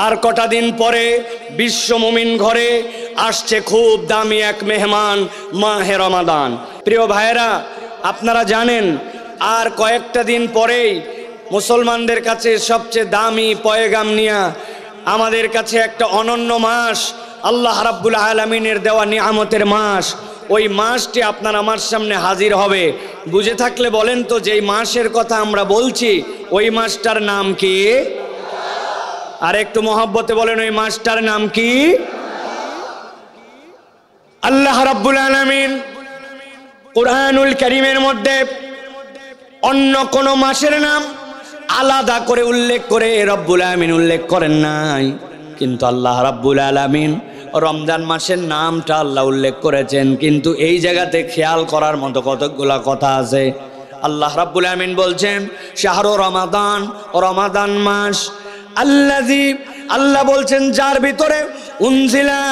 আর কটা দিন পরে বিশ্ব মুমিন ঘরে আসছে খুব দামি এক মেহমান, মাহে রমাদান। প্রিয় ভাইরা, আপনারা জানেন আর কয়েকটা দিন পরেই মুসলমানদের কাছে সবচেয়ে দামি পয়গাম নিয়া আমাদের কাছে একটা অনন্য মাস, আল্লাহ রাব্বুল আলামিনের দেওয়া নিয়ামতের মাস, ওই মাসটি আপনার আমার সামনে হাজির হবে। বুঝে থাকলে বলেন তো, যেই মাসের কথা আমরা বলছি ওই মাসটার নাম কি? আর একটু মহব্বতে বলেন, ওই মাসটার নাম কি? আল্লাহ রাব্বুল আলামিন কুরআনুল কারীমের মধ্যে অন্য কোন মাসের নাম আলাদা করে উল্লেখ করে রব্বুল আলামিন উল্লেখ করেন নাই, কিন্তু আল্লাহ রাব্বুল আলামিন রমজান মাসের নামটা আল্লাহ উল্লেখ করেছেন। কিন্তু এই জায়গাতে খেয়াল করার মতো কতগুলা কথা আছে। আল্লাহ রাব্বুল আলামিন বলছেন শাহরু রমাদান, রমাদান মাস, আল্লাযী, আল্লাহ বলছেন যার ভিতরে উনজিলা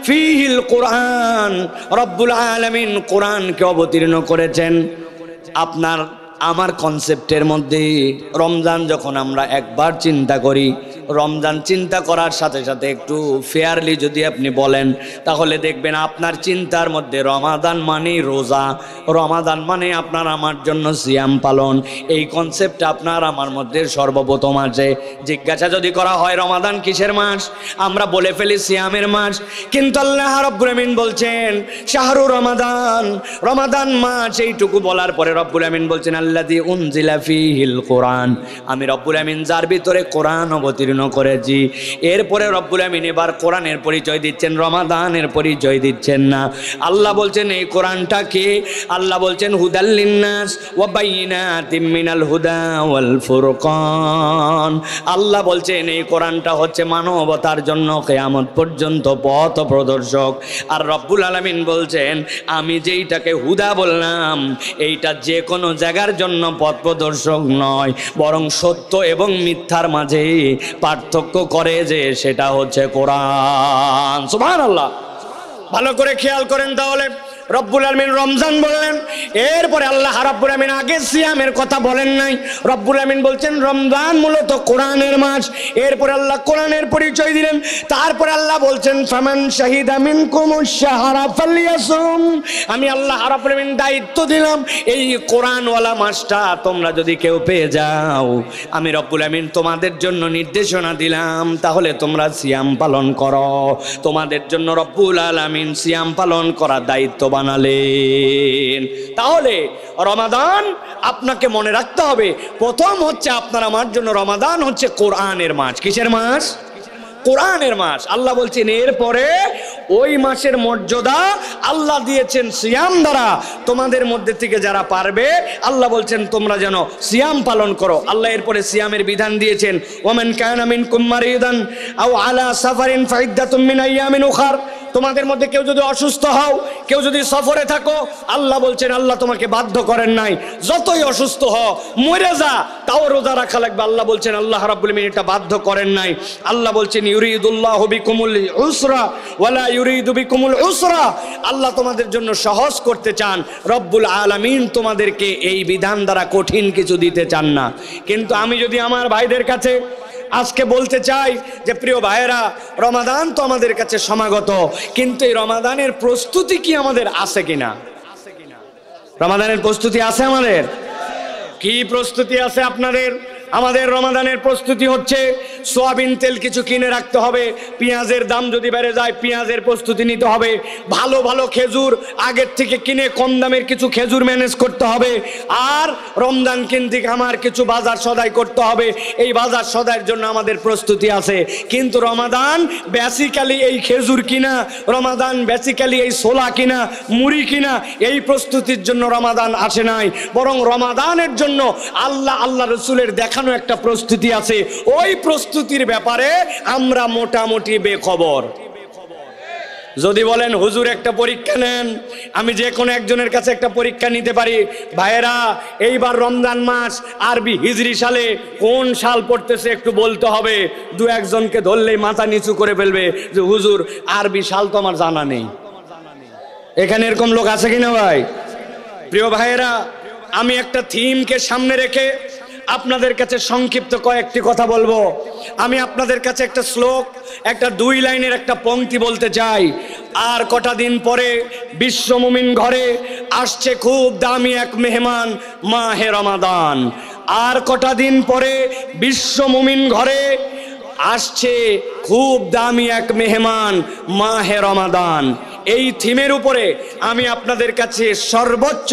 ফীহিল কুরআন, রব্বুল আলামিন কোরআনকে অবতীর্ণ করেছেন। আপনার আমার কনসেপ্টের মধ্যে রমজান যখন আমরা একবার চিন্তা করি, রমজান চিন্তা করার সাথে সাথে একটু ফেয়ারলি যদি আপনি বলেন, তাহলে দেখবেন আপনার চিন্তার মধ্যে রমাদান মানে রোজা, রমাদান মানে আপনার আমার জন্য সিয়াম পালন, এই কনসেপ্ট আপনার আমার মধ্যে সর্বপ্রথম আছে। জিজ্ঞাসা যদি করা হয় রমাদান কিসের মাস, আমরা বলে ফেলি সিয়ামের মাস, কিন্তু আল্লাহ রাব্বুল আমিন বলছেন শাহরু রমাদান, রমাদান মাস। এইটুকু বলার পরে রব্বুল আমিন বলছেন আল্লাযী উনজিলা ফীহিল কুরআন, আমি রব্বুল আমিন যার ভিতরে কোরআন অবতীর্ণ করেছি। এরপরে রব্বুল আমিন এবার কোরআনের পরিচয় দিচ্ছেন, রমাদানের পরিচয় দিচ্ছেন না। আল্লাহ বলছেন এই কোরআনটা কি? আল্লাহ বলছেন হুদাল লিন্নাস ওয়া বাইয়িনাতিম মিনাল হুদা ওয়াল ফুরকান। আল্লাহ বলছেন এই কোরআনটা হচ্ছে মানবতার জন্য কিয়ামত পর্যন্ত পথ প্রদর্শক। আর রব্বুল আলামিন বলছেন আমি যেইটাকে হুদা বললাম এইটা যে কোনো জায়গার জন্য পথ প্রদর্শক নয়, বরং সত্য এবং মিথ্যার মাঝে পার্থক্য করে যে সেটা হচ্ছে কোরআন। সুবহানাল্লাহ। ভালো করে খেয়াল করেন তাহলে। রব্বুল আলামিন রমজান বললেন, এরপরে আল্লাহ রাব্বুল আলামিন আগে সিয়ামের কথা বলেন নাই। রব্বুল আলামিন বলছেন রমজান মূলত কোরআনের মাস। এরপরে আল্লাহ কোরআনের পরিচয় দিলেন। তারপরে আল্লাহ বলছেন ফামান শাহিদা মিনকুমুশ শাহরা ফালইয়াসুম, আমি আল্লাহ রাব্বুল আলামিন দায়িত্ব দিলাম এই কোরআনওয়ালা মাসটা তোমরা যদি কেউ পেয়ে যাও, আমি রব্বুল আলামিন তোমাদের জন্য নির্দেশনা দিলাম, তাহলে তোমরা সিয়াম পালন করো। তোমাদের জন্য রব্বুল আলামিন সিয়াম পালন করার দায়িত্ব বানালেন। তাহলে রমাদান আপনাকে মনে রাখতে হবে, প্রথম হচ্ছে আপনার আমার জন্য রমাদান হচ্ছে কোরআনের মাস। কিসের মাস? কোরআনের মাস। আল্লাহ বলছেন এরপরে ওই মাসের মর্যাদা আল্লাহ দিয়েছেন সিয়াম দ্বারা। তোমাদের মধ্যে থেকে যারা পারবে আল্লাহ বলছেন তোমরা যেন সিয়াম পালন করো। আল্লাহ এরপরে সিয়ামের বিধান দিয়েছেন ওয়ামান কানা মিনকুম মারিদান আও আলা সাফারিন ফাইদ্দাতুম মিন আইয়ামিন উখার। তোমাদের মধ্যে কেউ যদি অসুস্থ হও, কেউ যদি সফরে থাকো, আল্লাহ বলছেন আল্লাহ তোমাকে বাধ্য করেন নাই, যতই অসুস্থ হও মরে যা তাও রোজা রাখা লাগবে। আল্লাহ বলছেন আল্লাহ রাব্বুল আলামিন এটা বাধ্য করেন নাই। আল্লাহ বলছেন ইউরিদুল্লাহু বিকুমুল ইউসরা ওয়ালা ইউরিদু বিকুমুল উসরা, আল্লাহ তোমাদের জন্য সহজ করতে চান। রব্বুল আলামিন তোমাদেরকে এই বিধান দ্বারা কঠিন কিছু দিতে চান না। কিন্তু আমি যদি আমার ভাইদের কাছে আজকে বলতে চাই যে প্রিয় ভাইয়েরা, রমাদান তো আমাদের কাছে সমাগত, কিন্তু এই রমাদানের প্রস্তুতি কি আমাদের আছে কিনা? রমাদানের প্রস্তুতি আছে আমাদের? কি প্রস্তুতি আছে আপনাদের? আমাদের রমাদানের প্রস্তুতি হচ্ছে সয়াবিন তেল কিছু কিনে রাখতে হবে, পেঁয়াজের দাম যদি বেড়ে যায় পেঁয়াজের প্রস্তুতি নিতে হবে, ভালো ভালো খেজুর আগের থেকে কিনে কম দামের কিছু খেজুর ম্যানেজ করতে হবে, আর রমজান কেন্দ্রিক আমার কিছু বাজার সদাই করতে হবে। এই বাজার সদাইয়ের জন্য আমাদের প্রস্তুতি আছে। কিন্তু রমাদান বেসিক্যালি এই খেজুর কিনা, রমাদান বেসিক্যালি এই ছোলা কিনা, মুড়ি কিনা, এই প্রস্তুতির জন্য রমাদান আসে নাই, বরং রমাদানের জন্য আল্লাহ রসুলের দেখানো একটা প্রস্তুতি আছে। ওই প্রস্তুতির ব্যাপারে আমরা মোটামুটি বেখবর। যদি বলেন হুজুর একটা পরীক্ষা নেন, আমি যে কোনো একজনের কাছে একটা পরীক্ষা নিতে পারি। ভাইয়েরা, এইবার রমজান মাস আরবি হিজরি সালে কোন সাল পড়তেছে একটু বলতে হবে। দু একজনকে ধরলেই মাথা নিচু করে ফেলবে যে হুজুর আরবি সাল তো আমার জানা নেই। এখানে এরকম লোক আছে কিনা ভাই? প্রিয় ভাইয়েরা, আমি একটা থিমকে সামনে রেখে আপনাদের কাছে সংক্ষিপ্ত কয়েকটি কথা বলবো। আমি আপনাদের কাছে একটা শ্লোক, একটা 2 লাইনের একটা পংক্তি বলতে চাই। আর কটা দিন পরে বিশ্ব মুমিন ঘরে আসছে খুব দামি এক মেহমান, মাহে রমাদান। আর কটা দিন পরে বিশ্ব মুমিন ঘরে আসছে খুব দামি এক মেহমান, মাহে রমাদান। এই থিমের উপরে আমি আপনাদের কাছে সর্বোচ্চ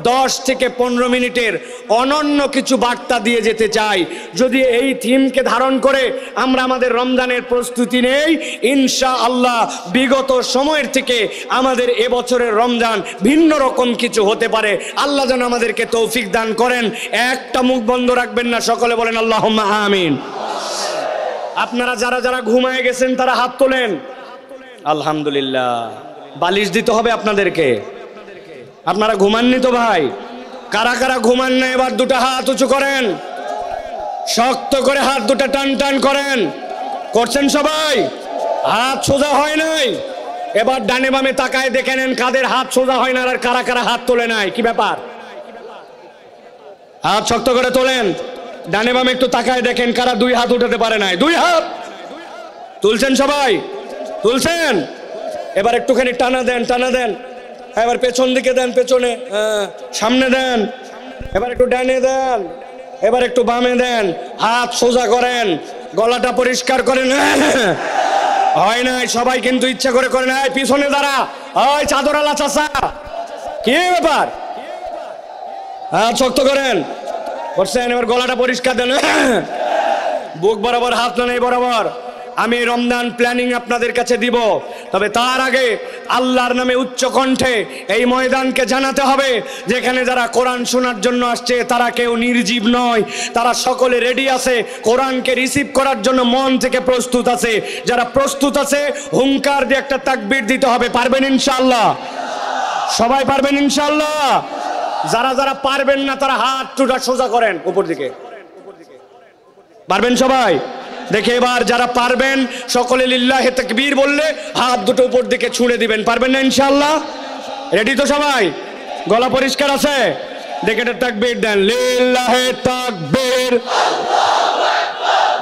10 থেকে 15 মিনিটের অনন্য কিছু বার্তা দিয়ে যেতে চাই। যদি এই থিমকে ধারণ করে আমরা আমাদের রমজানের প্রস্তুতি নেই, ইনশাআল্লাহ বিগত সময়ের থেকে আমাদের এবছরের রমজান ভিন্ন রকম কিছু হতে পারে। আল্লাহ যেন আমাদেরকে তৌফিক দান করেন। একটা মুখ বন্ধ রাখবেন না, সকলে বলেন আল্লাহুম্মা আমিন। আপনারা যারা যারা ঘুমায় গেছেন তারা হাত তোলেন। আলহামদুলিল্লাহ। বালিশ দিতে হবে আপনাদেরকে। আপনারা ঘুমাননি তো ভাই? কারা কারা ঘুমান না এবার দুটো হাত উঁচু করেন, শক্ত করে হাত দুটো টান টান করেন। করছেন সবাই? হাত সোজা হয় নাই? এবার ডানে বামে তাকায় দেখে নেন কাদের হাত সোজা হয় না আর কারা কারা হাত তোলে নাই। কি ব্যাপার? হাত শক্ত করে তোলেন। ডানে বামে একটু তাকায় দেখেন কারা 2 হাত উঠাতে পারে নাই। 2 হাত তুলছেন সবাই? তুলছেন? এবার একটুখানি টানা দেন, টানা দেন। এবার পেছন দিকে দেন, পেছনে, সামনে দেন। এবার একটু ডানে দেন, এবার একটু বামে দেন। হাত সোজা করেন, গলাটা পরিষ্কার করেন। হয় নাই সবাই কিন্তু ইচ্ছা করে করেন। পিছনে দাঁড়া, ওই চাদরালা চাচা, কি ব্যাপার? হাত শক্ত করেন। করছেন? এবার গলাটা পরিষ্কার দেন। বুক বরাবর হাত না নেই বরাবর। আমি রমজান প্ল্যানিং আপনাদের কাছে দিব, তবে তার আগে আল্লাহর নামে উচ্চ কণ্ঠে এই ময়দানকে জানাতে হবে যেখানে যারা কোরআন শোনার জন্য আসছে তারা কেউ নির্জীব নয়, তারা সকলে রেডি আছে, কোরআনকে রিসিভ করার জন্য মন থেকে প্রস্তুত আছে। যারা প্রস্তুত আছে হুঙ্কার দিয়ে একটা তাকবীর দিতে হবে। পারবেন ইনশাআল্লাহ? সবাই পারবেন ইনশাআল্লাহ? যারা যারা পারবেন না তারা হাত দুটো সোজা করেন উপর দিকে। পারবেন সবাই? দেখে এবার যারা পারবেন সকলে লিল্লাহে তাকবীর বললে হাত দুটো উপর দিকে ছুঁড়ে দিবেন। পারবেন না ইনশাআল্লাহ? রেডি তো সবাই? গলা পরিষ্কার আছে? দেখে এটা তাকবীর দেন। লিল্লাহে তাকবীর,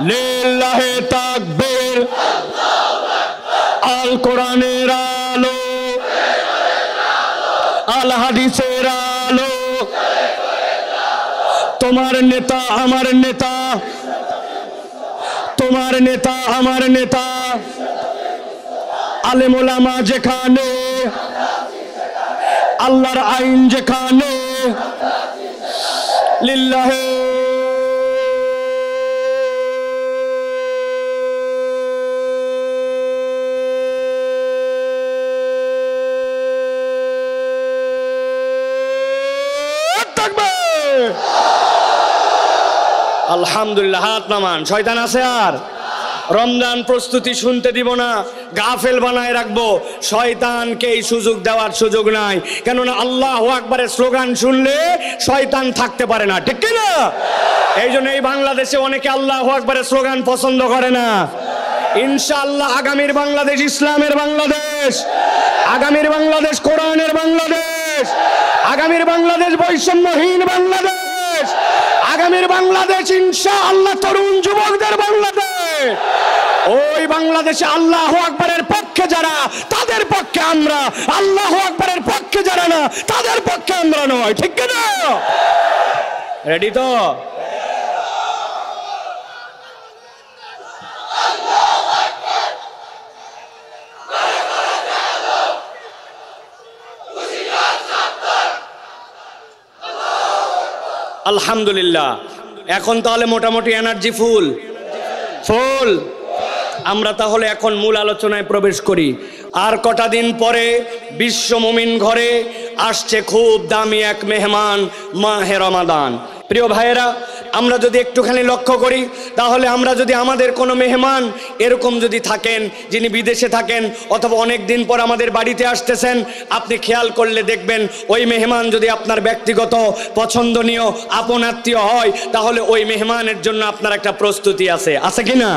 লিল্লাহে তাকবীর। আল কোরআনের আলো, আল হাদিসের আলো। তোমার নেতা আমার নেতা, তোমার নেতা আমার নেতা। আলেম ওলামা যেখানে, আল্লাহর আইন যেখানে। লিল্লাহে আলহামদুলিল্লাহ। হাত নামান। শয়তান আছে আর? রমজান প্রস্তুতি শুনতে দিব না, গাফেল বানায় রাখবো। শয়তানকে এই সুযোগ দেওয়ার সুযোগ নাই, কেননা আল্লাহু আকবারের স্লোগান শুনলে শয়তান থাকতে পারে না, ঠিক না? এই জন্য এই বাংলাদেশে অনেকে আল্লাহু আকবারের স্লোগান পছন্দ করে না। ইনশাআল্লাহ আগামীর বাংলাদেশ ইসলামের বাংলাদেশ, আগামীর বাংলাদেশ কোরআনের বাংলাদেশ, আগামীর বাংলাদেশ বৈষম্যহীন বাংলাদেশ, আগামীর বাংলাদেশ ইনশাআল্লাহ তরুণ যুবকদের বাংলাদেশ। ওই বাংলাদেশে আল্লাহু আকবারের পক্ষে যারা তাদের পক্ষে আমরা, আল্লাহু আকবারের পক্ষে যারা না তাদের পক্ষে আমরা নয়, ঠিক না? রেডি তো? আলহামদুলিল্লাহ। এখন তাহলে মোটামুটি এনার্জি ফুল ফুল। আমরা তাহলে এখন মূল আলোচনায় প্রবেশ করি। আর কটা দিন পরে বিশ্ব মুমিন ঘরে আসছে খুব দামি এক মেহমান, মাহে রমাদান। প্রিয় ভাইয়েরা, আমরা যদি একটুখানি লক্ষ্য করি তাহলে আমরা যদি আমাদের কোনো মেহমান এরকম যদি থাকেন যিনি বিদেশে থাকেন অথবা অনেক দিন পর আমাদের বাড়িতে আসতেছেন, আপনি খেয়াল করলে দেখবেন ওই মেহমান যদি আপনার ব্যক্তিগত পছন্দনীয় আপন আত্মীয় হয় তাহলে ওই মেহমানের জন্য আপনার একটা প্রস্তুতি আছে, আছে কি না?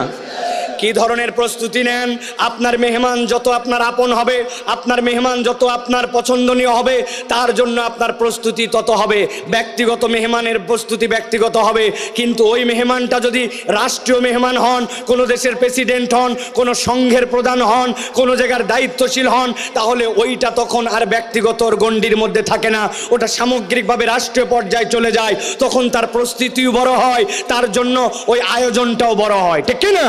কি ধরনের প্রস্তুতি নেন? আপনার মেহমান যত আপনার আপন হবে, আপনার মেহমান যত আপনার পছন্দনীয় হবে, তার জন্য আপনার প্রস্তুতি তত হবে। ব্যক্তিগত মেহমানের প্রস্তুতি ব্যক্তিগত হবে, কিন্তু ওই মেহমানটা যদি রাষ্ট্রীয় মেহমান হন, কোনো দেশের প্রেসিডেন্ট হন, কোনো সংঘের প্রধান হন, কোনো জায়গার দায়িত্বশীল হন, তাহলে ওইটা তখন আর ব্যক্তিগতর গণ্ডির মধ্যে থাকে না, ওটা সামগ্রিকভাবে রাষ্ট্রীয় পর্যায়ে চলে যায়। তখন তার প্রস্তুতিও বড় হয়, তার জন্য ওই আয়োজনটাও বড় হয়, ঠিক কি না?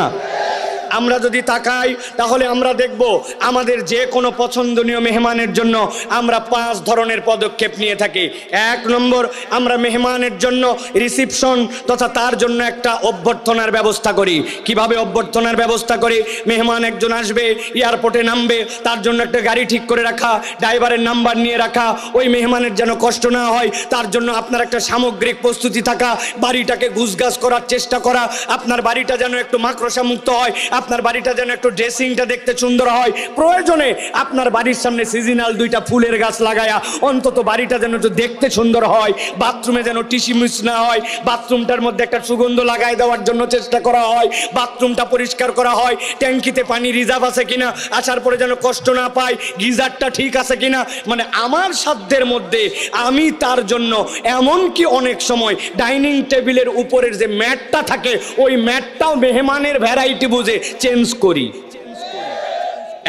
আমরা যদি তাকাই তাহলে আমরা দেখব আমাদের যে কোনো পছন্দনীয় মেহমানের জন্য আমরা 5 ধরনের পদক্ষেপ নিয়ে থাকি। 1 নম্বর, আমরা মেহমানের জন্য রিসিপশন তথা তার জন্য একটা অভ্যর্থনার ব্যবস্থা করি। কিভাবে অভ্যর্থনার ব্যবস্থা করি? মেহমান একজন আসবে, এয়ারপোর্টে নামবে, তার জন্য একটা গাড়ি ঠিক করে রাখা, ড্রাইভারের নাম্বার নিয়ে রাখা, ওই মেহমানের যেন কষ্ট না হয় তার জন্য আপনার একটা সামগ্রিক প্রস্তুতি থাকা, বাড়িটাকে গুছগাছ করার চেষ্টা করা, আপনার বাড়িটা যেন একটু মাকড়সা মুক্ত হয়, আপনার বাড়িটা যেন একটু ড্রেসিংটা দেখতে সুন্দর হয়, প্রয়োজনে আপনার বাড়ির সামনে সিজনাল 2টা ফুলের গাছ লাগায়া অন্তত বাড়িটা যেন একটু দেখতে সুন্দর হয়, বাথরুমে যেন টিসিমিস না হয়, বাথরুমটার মধ্যে একটা সুগন্ধ লাগাই দেওয়ার জন্য চেষ্টা করা হয়, বাথরুমটা পরিষ্কার করা হয়, ট্যাঙ্কিতে পানি রিজার্ভ আছে কিনা, আসার পরে যেন কষ্ট না পায়, গিজারটা ঠিক আছে কিনা, মানে আমার সাধ্যের মধ্যে আমি তার জন্য এমনকি অনেক সময় ডাইনিং টেবিলের উপরের যে ম্যাটটা থাকে ওই ম্যাটটাও মেহমানের ভ্যারাইটি বুঝে চেঞ্জ করি।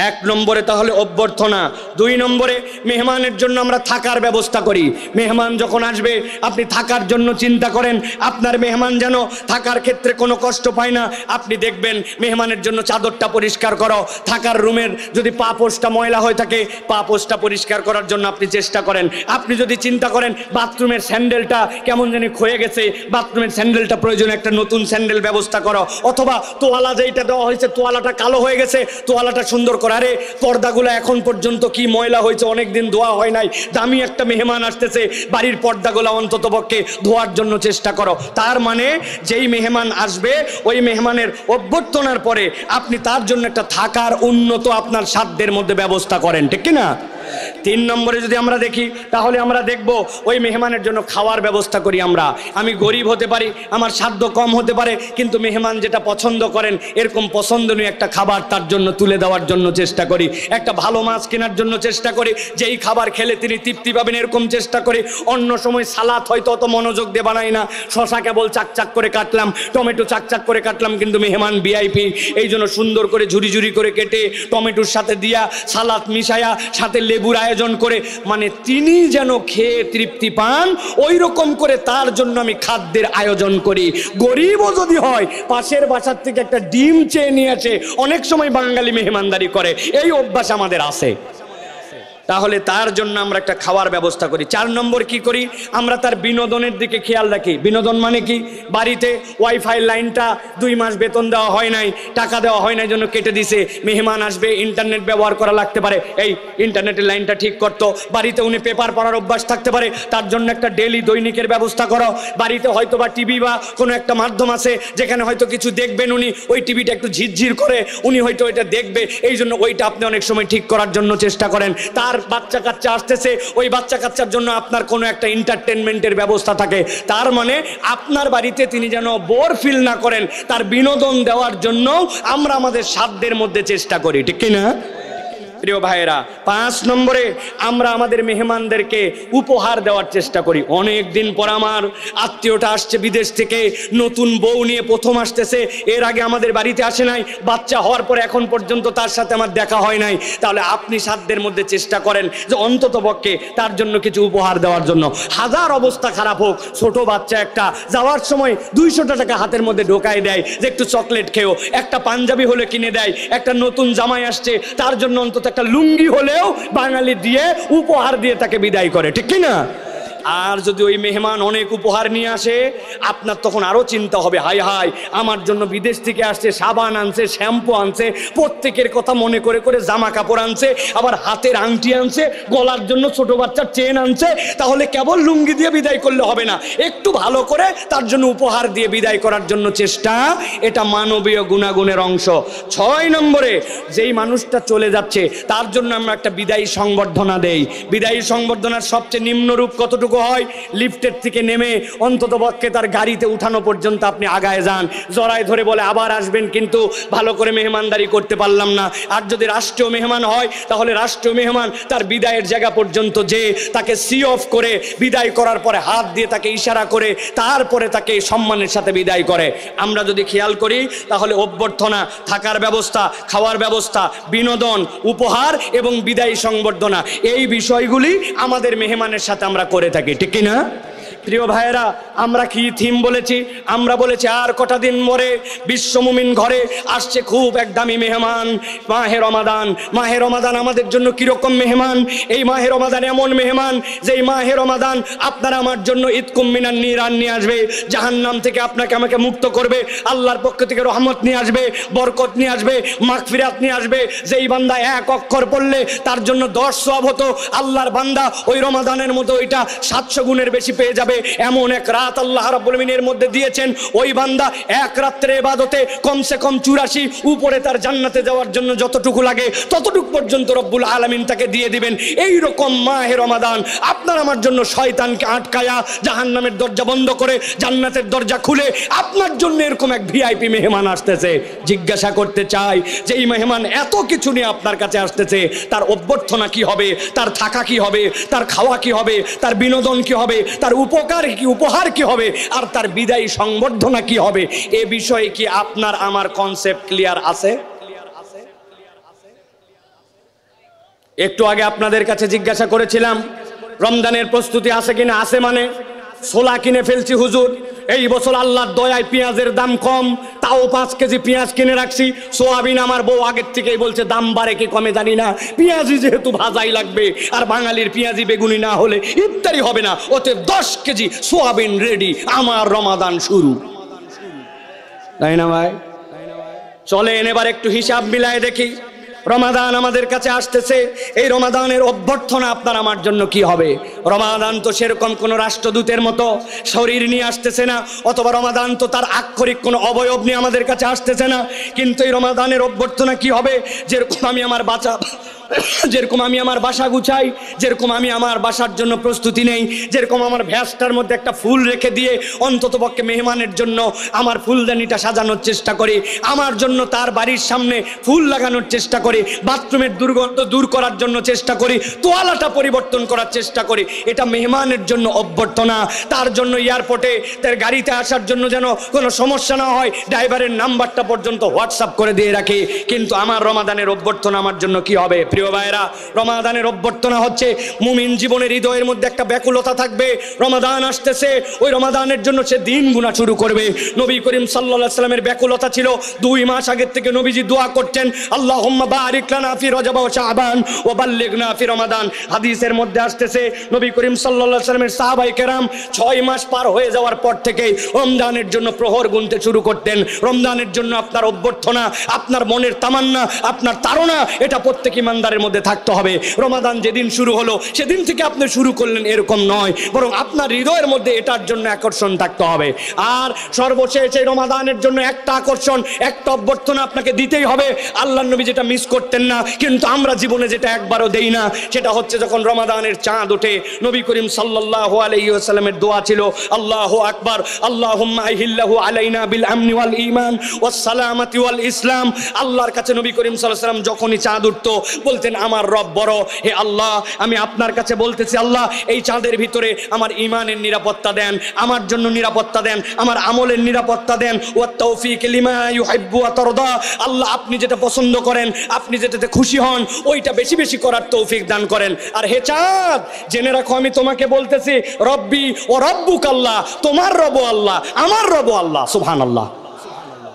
1 নম্বরে তাহলে অভ্যর্থনা। 2 নম্বরে মেহমানের জন্য আমরা থাকার ব্যবস্থা করি। মেহমান যখন আসবে আপনি থাকার জন্য চিন্তা করেন, আপনার মেহমান যেন থাকার ক্ষেত্রে কোনো কষ্ট পায় না। আপনি দেখবেন মেহমানের জন্য চাদরটা পরিষ্কার করো, থাকার রুমের যদি পা পোস্টটা ময়লা হয়ে থাকে পা পোস্টটা পরিষ্কার করার জন্য আপনি চেষ্টা করেন। আপনি যদি চিন্তা করেন বাথরুমের স্যান্ডেলটা কেমন জানি ক্ষয়ে গেছে, বাথরুমের স্যান্ডেলটা প্রয়োজন একটা নতুন স্যান্ডেল ব্যবস্থা করো, অথবা তোয়ালা যেইটা দেওয়া হয়েছে তোয়ালাটা কালো হয়ে গেছে, তোয়ালাটা সুন্দর আরে পর্দাগুলো এখন পর্যন্ত কি ময়লা হয়েছে, অনেকদিন ধোয়া হয় নাই, দামি একটা মেহমান আসতেছে, বাড়ির পর্দাগুলো অন্তত পক্ষে ধোয়ার জন্য চেষ্টা করো। তার মানে যেই মেহমান আসবে ওই মেহমানের অভ্যর্থনার পরে আপনি তার জন্য একটা থাকার উন্নত আপনার সাধ্যের মধ্যে ব্যবস্থা করেন, ঠিক কি না? 3 নম্বরে যদি আমরা দেখি তাহলে আমরা দেখব ওই মেহমানের জন্য খাওয়ার ব্যবস্থা করি। আমি গরিব হতে পারি, আমার সাধ্য কম হতে পারে, কিন্তু মেহমান যেটা পছন্দ করেন এরকম পছন্দনীয় একটা খাবার তার জন্য তুলে দেওয়ার জন্য চেষ্টা করি, একটা ভালো মাছ কেনার জন্য চেষ্টা করি, যেই খাবার খেলে তিনি তৃপ্তি পাবেন এরকম চেষ্টা করি। অন্য সময় সালাদ হয়তো অত মনোযোগ দিয়ে বানাই না, শশা কেবল চাকচাক করে কাটলাম, টমেটো চাকচাক করে কাটলাম, কিন্তু মেহমান ভিআইপি এই জন্য সুন্দর করে ঝুরি ঝুরি করে কেটে টমেটোর সাথে দিয়া সালাদ মিশায়া সাথে লেবুর আয়োজন করে, মানে তিনি যেন খেয়ে তৃপ্তি পান ওই রকম করে তার জন্য আমি খাদ্যের আয়োজন করি। গরিবও যদি হয় পাশের বাসার থেকে একটা ডিম চেয়ে নিয়ে আসে, অনেক সময় বাঙালি মেহমানদারি করে, এই অভ্যাস আমাদের আছে। তাহলে তার জন্য আমরা একটা খাওয়ার ব্যবস্থা করি। 4 নম্বর কি করি? আমরা তার বিনোদনের দিকে খেয়াল রাখি। বিনোদন মানে কি? বাড়িতে ওয়াইফাই লাইনটা 2 মাস বেতন দেওয়া হয় নাই, টাকা দেওয়া হয় নাই জন্য কেটে দিছে, মেহমান আসবে ইন্টারনেট ব্যবহার করা লাগতে পারে, এই ইন্টারনেটের লাইনটা ঠিক করতো। বাড়িতে উনি পেপার পড়ার অভ্যাস থাকতে পারে, তার জন্য একটা ডেইলি দৈনিকের ব্যবস্থা করো। বাড়িতে হয়তো বা টিভি বা কোনো একটা মাধ্যম আছে যেখানে হয়তো কিছু দেখবেন উনি, ওই টিভিটা একটু ঝিরঝির করে উনি হয়তো এটা দেখবে, এই জন্য ওইটা আপনি অনেক সময় ঠিক করার জন্য চেষ্টা করেন। তার বাচ্চা কাচ্চা আসতেছে, ওই বাচ্চা কাচ্চার জন্য আপনার কোনো একটা এন্টারটেনমেন্টের ব্যবস্থা থাকে। তার মানে আপনার বাড়িতে তিনি যেন বোর ফিল না করেন, তার বিনোদন দেওয়ার জন্য আমরা আমাদের সাধ্যের মধ্যে চেষ্টা করি, ঠিক কিনা? প্রিয় ভাইয়েরা, 5 নম্বরে আমরা আমাদের মেহমানদেরকে উপহার দেওয়ার চেষ্টা করি। অনেক দিন পর আমার আত্মীয়টা আসছে বিদেশ থেকে, নতুন বউ নিয়ে প্রথম আসতেছে, এর আগে আমাদের বাড়িতে আসে নাই, বাচ্চা হওয়ার পর এখন পর্যন্ত তার সাথে আমার দেখা হয় নাই। তাহলে আপনি সাধ্যের মধ্যে চেষ্টা করেন যে অন্তত পক্ষে তার জন্য কিছু উপহার দেওয়ার জন্য। হাজার অবস্থা খারাপ হোক, ছোট বাচ্চা একটা যাওয়ার সময় 200 টাকা হাতের মধ্যে ঢোকায় দেয় যে একটু চকলেট খেও, একটা পাঞ্জাবি হলে কিনে দেয়, একটা নতুন জামাই আসছে তার জন্য অন্তত একটা লুঙ্গি হলেও বাঙালি দিয়ে উপহার দিয়ে তাকে বিদায় করে, ঠিক কি না? আর যদি ওই মেহমান অনেক উপহার নিয়ে আসে আপনার তখন আরো চিন্তা হবে, হাই হাই আমার জন্য বিদেশ থেকে আসছে, সাবান আনছে, শ্যাম্পু আনছে, প্রত্যেকের কথা মনে করে করে জামা কাপড় আনছে, আবার হাতের আংটি আনছে, গলার জন্য ছোট বাচ্চার চেন আনছে। তাহলে কেবল লুঙ্গি দিয়ে বিদায় করলে হবে না, একটু ভালো করে তার জন্য উপহার দিয়ে বিদায় করার জন্য চেষ্টা, এটা মানবীয় গুণাগুণের অংশ। 6 নম্বরে যেই মানুষটা চলে যাচ্ছে তার জন্য আমরা একটা বিদায়ী সংবর্ধনা দেই। বিদায়ী সংবর্ধনার সবচেয়ে নিম্ন রূপ কতটুকু হয় লিফটের থেকে নেমে অন্ততপক্ষে তার গাড়িতে উঠানো পর্যন্ত আপনি আগায় যান, জড়ায় ধরে বলে আবার আসবেন, কিন্তু ভালো করে মেহমানদারি করতে পারলাম না। আর যদি রাষ্ট্রীয় মেহমান হয় তাহলে রাষ্ট্রীয় মেহমান তার বিদায়ের জায়গা পর্যন্ত যে তাকে সি অফ করে বিদায় করার পরে হাত দিয়ে তাকে ইশারা করে তারপরে তাকে সম্মানের সাথে বিদায় করে। আমরা যদি খেয়াল করি তাহলে অভ্যর্থনা, থাকার ব্যবস্থা, খাওয়ার ব্যবস্থা, বিনোদন, উপহার এবং বিদায়ী সংবর্ধনা, এই বিষয়গুলি আমাদের মেহমানের সাথে আমরা করে থাকি, ঠিক কি না? প্রিয় ভাইয়েরা, আমরা কি থিম বলেছি? আমরা বলেছি আর কটা দিন পরে বিশ্ব মুমিন ঘরে আসছে খুব এক দামি মেহমান, মাহে রমাদান। মাহে রমাদান আমাদের জন্য কিরকম মেহমান? এই মাহে রমাদান এমন মেহমান যে এই মাহে রমাদান আপনার আমার জন্য ঈদকুম মিনান নিরান নিয়ে আসবে, জাহান্নাম থেকে আপনাকে আমাকে মুক্ত করবে, আল্লাহর পক্ষ থেকে রহমত নিয়ে আসবে, বরকত নিয়ে আসবে, মাগফিরাত নিয়ে আসবে। যেই বান্দা এক অক্ষর পড়লে তার জন্য 10 সওয়াব হতো, আল্লাহর বান্দা ওই রমাদানের মতো ওইটা 700 গুণের বেশি পেয়ে যাবে। এমন এক রাত আল্লাহ রাব্বুল আলামিনের মধ্যে দিয়েছেন, ওই বান্দা এক রাত্রে ইবাদতে কমসে কম 84 উপরে তার জান্নাতে যাওয়ার জন্য যতটুকু লাগে ততটুকু পর্যন্ত রব্বুল আলামিন তাকে দিয়ে দিবেন। এই রকম মাহে রমাদান আপনার আমার জন্য শয়তানকে আটকায়া জাহান্নামের দরজা বন্ধ করে জান্নাতের দরজা খুলে আপনার জন্য এরকম এক ভিআইপি মেহমান আসতেছে। জিজ্ঞাসা করতে চাই যে এই মেহমান এত কিছু নিয়ে আপনার কাছে আসতেছে, তার অভ্যর্থনা কি হবে, তার থাকা কি হবে, তার খাওয়া কি হবে, তার বিনোদন কি হবে, তার উপকার কি, উপহার কি হবে, আর তার বিদায়ী সংবর্ধনা কি হবে? এ বিষয়ে কি আপনার আমার কনসেপ্ট ক্লিয়ার আছে? একটু আগে আপনাদের কাছে জিজ্ঞাসা করেছিলাম রমজানের প্রস্তুতি আছে কিনা। আছে মানে ছোলা কিনে ফেলছি হুজুর, এই বছর আল্লাহর দয়ায় পেঁয়াজের দাম কম, তাও 5 কেজি পেঁয়াজ কিনে রাখছি। সোয়াবিন আমার বউ আগের থেকেই বলছে দাম বাড়ে কি কমে জানি না, পেঁয়াজি যেহেতু ভাজাই লাগবে, আর বাঙালির পেঁয়াজি বেগুনি না হলে ইফতারি হবে না, ওতে 10 কেজি সোয়াবিন রেডি, আমার রমাদান শুরু। তাই না ভাই? চলেন এবার একটু হিসাব মিলায় দেখি। রমাদান আমাদের কাছে আসতেছে, এই রমাদানের অভ্যর্থনা আপনার আমার জন্য কি হবে? রমাদান তো সেরকম কোনো রাষ্ট্রদূতের মতো শরীর নিয়ে আসতেছে না, অথবা রমাদান তো তার আক্ষরিক কোনো অবয়ব নিয়ে আমাদের কাছে আসতেছে না। কিন্তু এই রমাদানের অভ্যর্থনা কি হবে? যেরকম আমি আমার বাসা গুছাই, যেরকম আমি আমার বাসার জন্য প্রস্তুতি নেই, যেরকম আমার ভ্যাসটার মধ্যে একটা ফুল রেখে দিয়ে অন্ততপক্ষে মেহমানের জন্য আমার ফুলদানিটা সাজানোর চেষ্টা করি, আমার জন্য তার বাড়ির সামনে ফুল লাগানোর চেষ্টা করি, বাথরুমের দুর্গন্ধ দূর করার জন্য চেষ্টা করি, তোয়ালাটা পরিবর্তন করার চেষ্টা করি, এটা মেহমানের জন্য অভ্যর্থনা। তার জন্য এয়ারপোর্টে তার গাড়িতে আসার জন্য যেন কোনো সমস্যা না হয় ড্রাইভারের নাম্বারটা পর্যন্ত হোয়াটসঅ্যাপ করে দিয়ে রাখি। কিন্তু আমার রমাদানের অভ্যর্থনা আমার জন্য কি হবে? প্রিয় ভাইরা, রমাদানের অভ্যর্থনা হচ্ছে মুমিন জীবনের হৃদয়ের মধ্যে একটা ব্যাকুলতা থাকবে। রমাদান আসতেছে, ওই রমাদানের জন্য সে দিন গুণা শুরু করবে। নবী করিম সাল্লাল্লাহু আলাইহি সাল্লামের ব্যাকুলতা ছিল 2 মাস আগের থেকে নবীজি দোয়া করতেন, আল্লাহুম্মা বারিক লানা ফি রজব ওয়া শাবান ওয়া বাল্লিগনা ফি রমাদান। হাদিসের মধ্যে আসতেছে নবী করিম সাল্লাল্লাহু আলাইহি সাল্লামের সাহাবায়ে কেরাম 6 মাস পার হয়ে যাওয়ার পর থেকে রমজানের জন্য প্রহর গুনতে শুরু করতেন। রমজানের জন্য আপনার অভ্যর্থনা, আপনার মনের তামান্না, আপনার তাড়না, এটা প্রত্যেক ইমানদারের মধ্যে থাকতে হবে। রমাদান যেদিন শুরু হলো সেদিন থেকে আপনি শুরু করলেন এরকম নয়, বরং আপনার হৃদয়ের মধ্যে এটার জন্য আকর্ষণ থাকতে হবে। আর সর্বশেষ এই রমাদানের জন্য একটা আকর্ষণ, একটা অভ্যর্থনা আপনাকে দিতেই হবে। আল্লাহর নবী যেটা মিস করতেন না, কিন্তু আমরা জীবনে যেটা একবারও দেই না, সেটা হচ্ছে যখন রমাদানের চাঁদ ওঠে। নবী করিম সাল্লাল্লাহু আলাইহি ওয়াসাল্লামের দোয়া ছিল আল্লাহু আকবার, আল্লাহুম্মা আহিল্লাহু আলাইনা বিল আমনি ওয়াল ঈমান ওয়াস সালামাতি ওয়াল ইসলাম। আল্লাহর কাছে নবী করিম সাল্লাল্লাহু আলাইহি ওয়াসাল্লাম যখনই চাঁদ উঠতো বলতেন আমার রব বড়, হে আল্লাহ আমি আপনার কাছে বলতেছি আল্লাহ এই চাঁদের ভিতরে আমার ঈমানের নিরাপত্তা দেন, আমার জন্য নিরাপত্তা দেন, আমার আমলের নিরাপত্তা দেন। ওয়াত তাওফীক লিমা ইউহিব্বু ওয়া তারদা, আল্লাহ আপনি যেটা পছন্দ করেন, আপনি যেটাতে খুশি হন, ওইটা বেশি বেশি করার তৌফিক দান করেন। আর হে চাঁদ, জেনে রাখো আমি তোমাকে বলতেছি রব্বি ও রব্বুক আল্লাহ, তোমার রব আল্লাহ, আমার রব আল্লাহ। সুবহানাল্লাহ।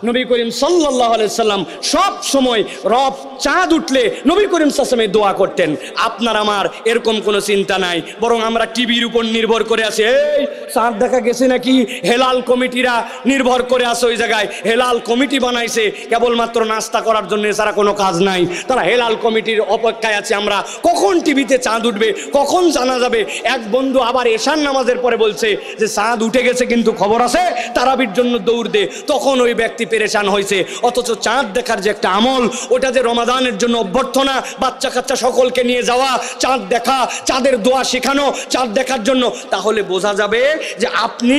নবী করিম সাল্লাল্লাহু আলাইহি সাল্লাম সব সময় রব চাঁদ উঠলে নবী করিম সাল্লাল্লাহু আলাইহি সাল্লাম দোয়া করতেন। আপনার আমার এরকম কোনো চিন্তা নাই, বরং আমরা টিভির উপর নির্ভর করে আছি। এই চাঁদ দেখা গেছে নাকি, হেলাল কমিটিরা নির্ভর করে আছে ওই জায়গায়, হেলাল কমিটি বানাইছে কেবলমাত্র নাস্তা করার জন্য, এছাড়া কোনো কাজ নাই। তারা হেলাল কমিটির অপেক্ষায় আছে আমরা কখন টিভিতে চাঁদ উঠবে, কখন জানা যাবে। এক বন্ধু আবার এশার নামাজের পরে বলছে যে চাঁদ উঠে গেছে কিন্তু খবর আছে, তারাবির জন্য দৌড় দে। তখন ওই ব্যক্তি পেরেশান হয়েছে, অথচ চাঁদ দেখার যে একটা আমল, ওটা যে রমাদানের জন্য অভ্যর্থনা, বাচ্চা কাচ্চা সকলকে নিয়ে যাওয়া, চাঁদ দেখা, চাঁদের দোয়া শেখানো চাঁদ দেখার জন্য, তাহলে বোঝা যাবে যে আপনি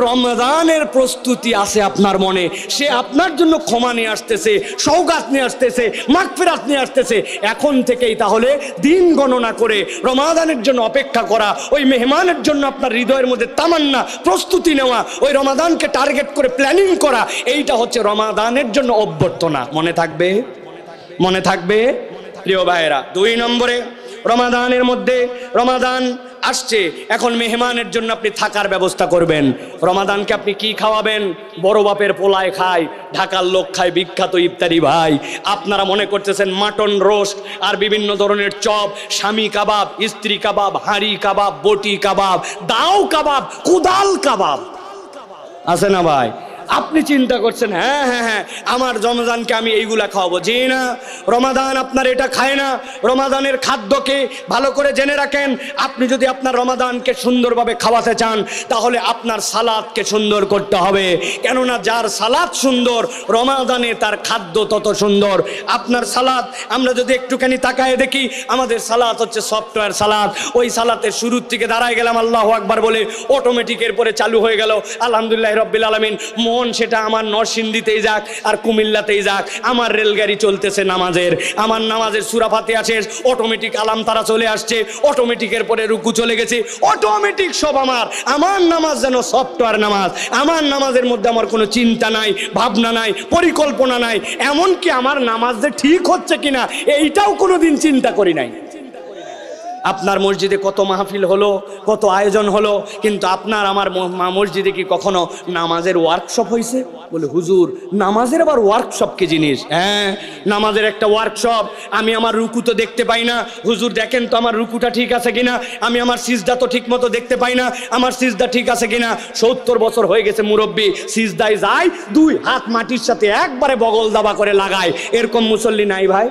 রমজানের প্রস্তুতি আছে আপনার মনে, সে আপনার জন্য ক্ষমা নিয়ে আসতেছে, সওগাত নিয়ে আসতেছে, মাগফিরাত নিয়ে আসতেছে। এখন থেকেই তাহলে দিন গণনা করে রমাদানের জন্য অপেক্ষা করা, ওই মেহমানের জন্য আপনার হৃদয়ের মধ্যে তামান্না, প্রস্তুতি নেওয়া, ওই রমাদানকে টার্গেট করে প্ল্যানিং করা, এইটা হচ্ছে রমাদানের জন্য অভ্যর্থনা। মনে থাকবে? মনে থাকবে প্রিয় ভাইয়েরা। 2 নম্বরে, রমাদানের মধ্যে, রমাদান আসছে, এখন মেহমানের জন্য আপনি থাকার ব্যবস্থা করবেন। রমাদানকে আপনি কি খাওয়াবেন? বড় বাপের পোলায় খায়, ঢাকার লোক খায় বিখ্যাত ইফতারি ভাই। আপনারা মনে করতেছেন মাটন রোস্ট আর বিভিন্ন ধরনের চপ, স্বামী কাবাব, স্ত্রী কাবাব, হাঁড়ি কাবাব, বটি কাবাব, দাও কাবাব, কুদাল কাবাব আছে না ভাই? আপনি চিন্তা করছেন হ্যাঁ হ্যাঁ হ্যাঁ আমার রমজানকে আমি এইগুলা খাওয়াবো। জি না, রমাদান আপনার এটা খায় না। রমাদানের খাদ্যকে ভালো করে জেনে রাখেন। আপনি যদি আপনার রমাদানকে সুন্দরভাবে খাওয়াতে চান, তাহলে আপনার সালাদকে সুন্দর করতে হবে। কেননা যার সালাদ সুন্দর, রমাদানে তার খাদ্য তত সুন্দর। আপনার সালাদ আমরা যদি একটুখানি তাকায় দেখি, আমাদের সালাদ হচ্ছে সফটওয়্যার সালাদ। ওই সালাতের শুরুর থেকে দাঁড়ায় গেলাম আল্লাহু আকবার বলে, অটোমেটিকের পরে চালু হয়ে গেল আলহামদুলিল্লাহ রাব্বিল আলামিন। সেটা আমার নরসিংদীতেই যাক আর কুমিল্লাতেই যাক, আমার রেলগাড়ি চলতেছে নামাজের, আমার নামাজের সূরা ফাতিহা শেষ, অটোমেটিক আলাম তারা চলে আসছে, অটোমেটিকের পরে রুকু চলে গেছে, অটোমেটিক সব আমার নামাজ যেন সফটওয়্যার নামাজ। আমার নামাজের মধ্যে আমার কোনো চিন্তা নাই, ভাবনা নাই, পরিকল্পনা নাই, এমনকি আমার নামাজ যে ঠিক হচ্ছে কিনা এইটাও কোনোদিন চিন্তা করি নাই। আপনার মসজিদে কত মাহফিল হলো, কত আয়োজন হলো, কিন্তু আপনার আমার মসজিদে কি কখনো নামাজের ওয়ার্কশপ হয়েছে? বলে হুজুর নামাজের আবার ওয়ার্কশপ কি জিনিস? হ্যাঁ, নামাজের একটা ওয়ার্কশপ। আমি আমার রুকু তো দেখতে পাই না, হুজুর দেখেন তো আমার রুকুটা ঠিক আছে কিনা। আমি আমার সিজদা তো ঠিক মতো দেখতে পাই না, আমার সিজদা ঠিক আছে কিনা। 70 বছর হয়ে গেছে মুরব্বী, সিজদায় যায় 2 হাত মাটির সাথে একবারে বগল দাবা করে লাগায়। এরকম মুসল্লি নাই ভাই?